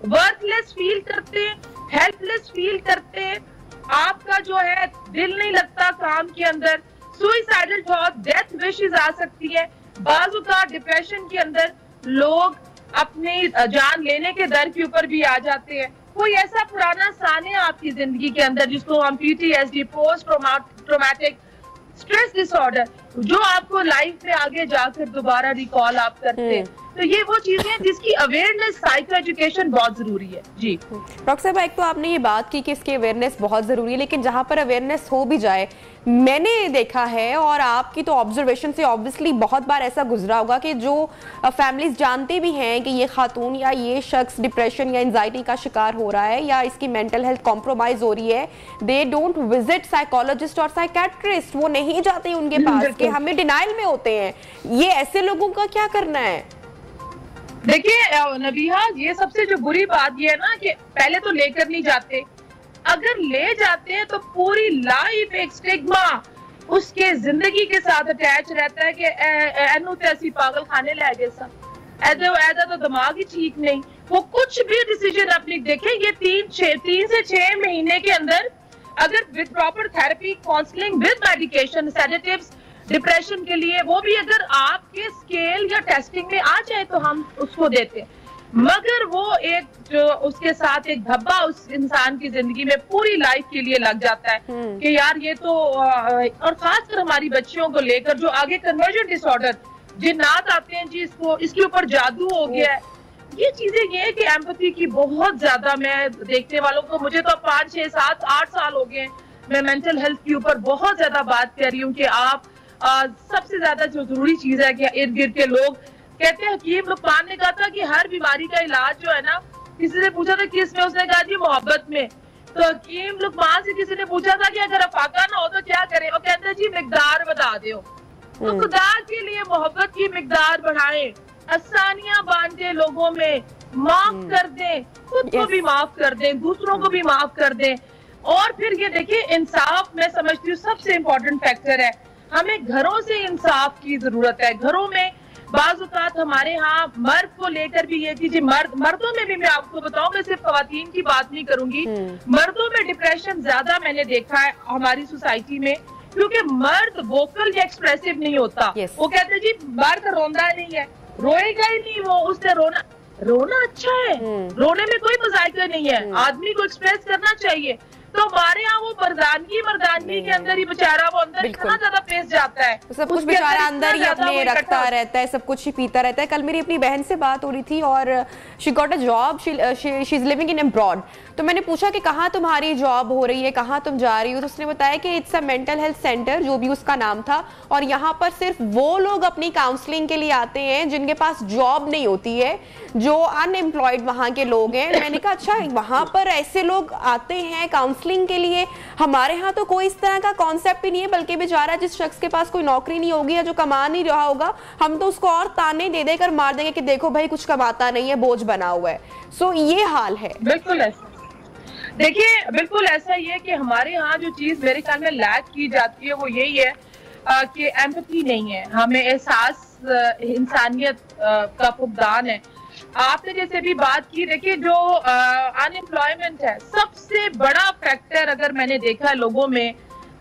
वर्थलेस फील करते हैं, हेल्पलेस फील करते हैं, आपका जो है दिल नहीं लगता काम के अंदर, सुइसाइडल थॉट, डेथ विशेस आ सकती है। बाजू का डिप्रेशन के अंदर लोग अपनी जान लेने के दर के ऊपर भी आ जाते हैं। कोई ऐसा पुराना सानिया आपकी जिंदगी के अंदर जिसको हम PTSD, post traumatic stress disorder, जो आपको लाइफ में आगे जाकर दोबारा रिकॉल आप करते हैं, तो ये वो चीजें हैं जिसकी अवेयरनेस, साइको एजुकेशन बहुत जरूरी है। जी डॉक्टर साहब, एक तो आपने ये बात की कि इसकी अवेयरनेस बहुत जरूरी है, लेकिन जहां पर अवेयरनेस हो भी जाए, मैंने देखा है और आपकी तो ऑब्जर्वेशन से ऑब्वियसली बहुत बार ऐसा गुजरा होगा कि जो फैमिलीज जानते भी हैं कि ये खातून या ये शख्स डिप्रेशन या एंजाइटी का शिकार हो रहा है या इसकी मेंटल हेल्थ कॉम्प्रोमाइज हो रही है, दे डोंट विजिट साइकोलॉजिस्ट और साइकेट्रिस्ट, वो नहीं जाते उनके पास, कि हमें डिनाइल में होते हैं। ये ऐसे लोगों का क्या करना है? देखिए नबीहा, ये सबसे जो बुरी बात ये है ना कि पहले तो लेकर नहीं जाते, अगर ले जाते हैं तो पूरी लाइफ एक स्टिग्मा उसके जिंदगी के साथ अटैच रहता है कि एनू तैसी पागल खाने ले गए सब, ऐसा तो दिमाग ही ठीक नहीं। वो कुछ भी डिसीजन अपनी देखें, ये 3 से 6 महीने के अंदर अगर with proper therapy, counselling with medication, sedatives, depression के लिए, वो भी अगर आपके स्केल या टेस्टिंग में आ जाए तो हम उसको देते हैं। मगर वो एक जो उसके साथ एक धब्बा उस इंसान की जिंदगी में पूरी लाइफ के लिए लग जाता है कि यार ये तो, और खासकर हमारी बच्चियों को लेकर जो आगे कन्वर्जन डिसऑर्डर, जिन्नात आते हैं जी, इसके ऊपर जादू हो गया है, ये चीजें ये है कि एम्पैथी की बहुत ज्यादा, मैं देखने वालों को, मुझे तो 5, 6, 7, 8 साल हो गए, मैं मेंटल हेल्थ के ऊपर बहुत ज्यादा बात कर रही हूँ कि आप सबसे ज्यादा जो जरूरी चीज है कि इर्द गिर्द के लोग कहते हैं, हकीम लुकमान ने कहा था कि हर बीमारी का इलाज जो है ना, किसी ने पूछा था किस में, उसने कहा जी मोहब्बत में। तो हकीम लुकमान से किसी ने पूछा था कि अगर अफाका ना हो तो क्या करें, वो कहते हैं जी मिकदार बता दो। तो खुदा के लिए मोहब्बत की मिकदार बढ़ाएं, आसानियां बांटे लोगों में, माफ कर दें, खुद को भी माफ कर दें, दूसरों को भी माफ कर दें। और फिर ये देखिए, इंसाफ मैं समझती हूँ सबसे इम्पोर्टेंट फैक्टर है। हमें घरों से इंसाफ की जरूरत है। घरों में बाज़ औक़ात हमारे यहाँ मर्द को लेकर भी ये कीजिए, मर्दों में भी मैं आपको बताऊं, मैं सिर्फ खवातीन की बात नहीं करूंगी, मर्दों में डिप्रेशन ज्यादा मैंने देखा है हमारी सोसाइटी में, क्योंकि मर्द वोकल या एक्सप्रेसिव नहीं होता। वो कहते हैं जी मर्द रोंदा नहीं है, रोएगा ही नहीं वो, उससे रोना अच्छा है, रोने में कोई मजाक नहीं है, आदमी को एक्सप्रेस करना चाहिए। तो हमारे यहाँ वो मर्दानगी के अंदर ही बेचारा वो अंदर इतना ज्यादा पेश जाता है, सब कुछ बेचारा अंदर ही अपने रखता रहता है, सब कुछ ही पीता रहता है। कल मेरी अपनी बहन से बात हो रही थी और she got a job, she is living in abroad. तो मैंने पूछा कि कहाँ तुम्हारी जॉब हो रही है, कहाँ तुम जा रही हो? तो उसने बताया कि it's a mental health centre, जो भी उसका नाम था, और यहाँ पर सिर्फ वो लोग अपनी काउंसलिंग के लिए आते हैं जिनके पास जॉब नहीं होती है, जो अनएम्प्लॉयड वहाँ के लोग हैं। मैंने कहा अच्छा, वहाँ पर ऐसे लोग आते हैं काउंसलिंग के लिए? हमारे यहाँ तो कोई इस तरह का कॉन्सेप्ट ही नहीं है, बल्कि बेचारा जिस शख्स के पास कोई नौकरी नहीं होगी या जो कमा नहीं रहा होगा, हम तो उसको और ताने दे देकर मार देंगे कि देखो भाई कुछ कमाता नहीं है, बोझ बना हुआ है। सो ये हाल है। बिल्कुल ऐसा, देखिए बिल्कुल ऐसा ही है कि हमारे यहाँ जो चीज मेरे ख्याल में लैक की जाती है वो यही है कि एम्पैथी नहीं है, हमें एहसास इंसानियत का फुकदान है। आपने जैसे भी बात की, देखिए जो अनएम्प्लॉयमेंट है सबसे बड़ा फैक्टर अगर मैंने देखा लोगों में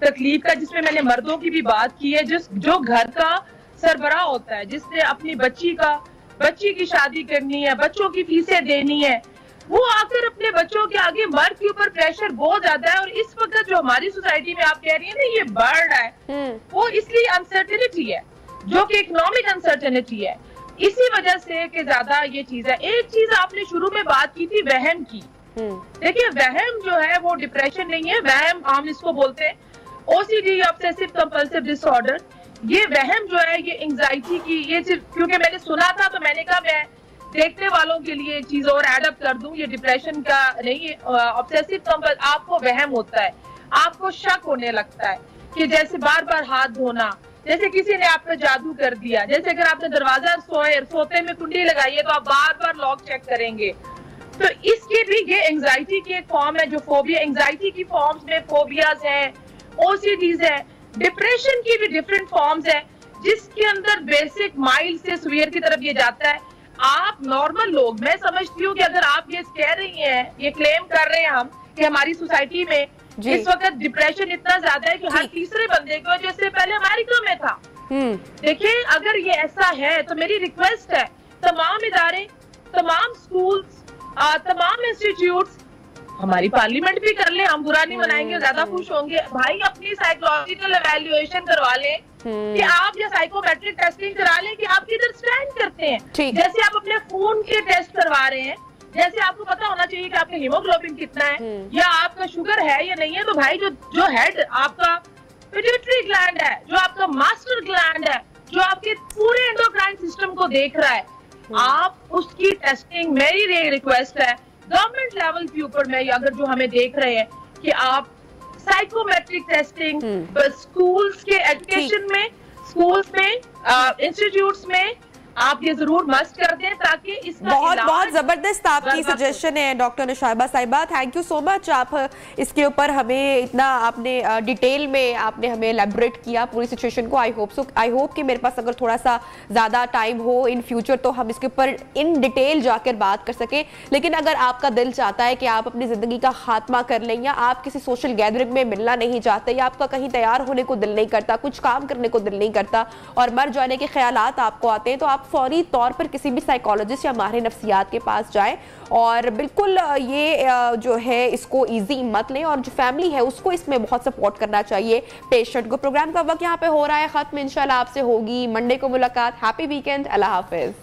तकलीफ का, जिसमें मैंने मर्दों की भी बात की है, जो घर का सरबराह होता है, जिसने अपनी बच्ची की शादी करनी है, बच्चों की फीसें देनी है, वो आकर अपने बच्चों के आगे मर्द के ऊपर प्रेशर बहुत ज्यादा है। और इस वक्त जो हमारी सोसाइटी में आप कह रही है ना ये बढ़ रहा है, वो इसलिए अनसर्टेनिटी है, जो कि इकोनॉमिक अनसर्टेनिटी है, इसी वजह से कि ज्यादा ये चीज है। एक चीज आपने शुरू में बात की थी वहम की, देखिए वहम जो है वो डिप्रेशन नहीं है, वहम हम इसको बोलते हैं OCD, ऑब्सेसिव कंपल्सिव डिसऑर्डर। ये वहम जो है ये एंजाइटी की, ये क्योंकि मैंने सुना था तो मैंने कहा मैं देखने वालों के लिए एक चीज और एडअप कर दूं, ये डिप्रेशन का नहीं, ऑब्सेसिव कंपल्सिव, आपको वहम होता है, आपको शक होने लगता है कि जैसे बार बार हाथ धोना, जैसे किसी ने आप पे जादू कर दिया, जैसे अगर आपने दरवाजा सोते में कुंडी लगाई है तो आप बार बार लॉक चेक करेंगे। तो इसके भी ये एंजाइटी की एक फॉर्म है, जो फोबिया, एंजाइटी की फॉर्म्स में फोबियाज है, OCDs है, डिप्रेशन की भी डिफरेंट फॉर्म्स है, जिसके अंदर बेसिक माइल्ड से सीवियर की तरफ ये जाता है। आप नॉर्मल लोग, मैं समझती हूँ कि अगर आप ये कह रही हैं, ये क्लेम कर रहे हैं हम कि हमारी सोसाइटी में इस वक्त डिप्रेशन इतना ज्यादा है कि हर तीसरे बंदे को, जैसे पहले अमेरिका में था। देखिए अगर ये ऐसा है तो मेरी रिक्वेस्ट है तमाम इदारे, तमाम स्कूल्स, तमाम इंस्टीट्यूट्स, हमारी पार्लियामेंट भी कर ले, हम बुरा नहीं मनाएंगे, ज्यादा खुश होंगे भाई, अपनी साइकोलॉजिकल एवेल्युएशन करवा लें कि आप या साइकोमेट्रिक टेस्टिंग करा लें कि आप किधर स्टैंड करते हैं। जैसे आप अपने खून के टेस्ट करवा रहे हैं, जैसे आपको पता होना चाहिए कि आपका हीमोग्लोबिन कितना है या आपका शुगर है या नहीं है, तो भाई जो हेड आपका पिट्यूटरी ग्लैंड है, जो आपका मास्टर ग्लैंड है, जो आपके पूरे एंडोक्राइन सिस्टम को देख रहा है, आप उसकी टेस्टिंग, मेरी रिक्वेस्ट है गवर्नमेंट लेवल के ऊपर में, अगर जो हमें देख रहे हैं कि आप साइकोमेट्रिक टेस्टिंग स्कूल्स के एजुकेशन में, स्कूल्स में, इंस्टीट्यूट्स में आप ये जरूर मस्ट कर दें, ताकि इसका बहुत जबरदस्त आपकी सजेशन है डॉक्टर नुशाइबा साहिबा, थैंक यू सो मच। आप इसके ऊपर हमें इतना आपने डिटेल में आपने हमें एलैबोरेट किया पूरी सिचुएशन को। आई होप कि मेरे पास अगर थोड़ा सा ज़्यादा टाइम हो इन फ्यूचर तो हम इसके ऊपर इन डिटेल जाकर बात कर सकें। लेकिन अगर आपका दिल चाहता है कि आप अपनी ज़िंदगी का खात्मा कर लें, या आप किसी सोशल गैदरिंग में मिलना नहीं चाहते, या आपका कहीं तैयार होने को दिल नहीं करता, कुछ काम करने को दिल नहीं करता और मर जाने के ख्यालात आपको आते हैं, तो आप फौरी तौर पर किसी भी साइकोलॉजिस्ट या माहिर नफ्सियात के पास जाएं। और बिल्कुल ये जो है इसको इजी मत लें, और जो फैमिली है उसको इसमें बहुत सपोर्ट करना चाहिए पेशेंट को। प्रोग्राम का वक्त यहाँ पे हो रहा है खत्म, इंशाल्लाह आपसे होगी मंडे को मुलाकात। हैप्पी वीकेंड, अल्लाह हाफिज।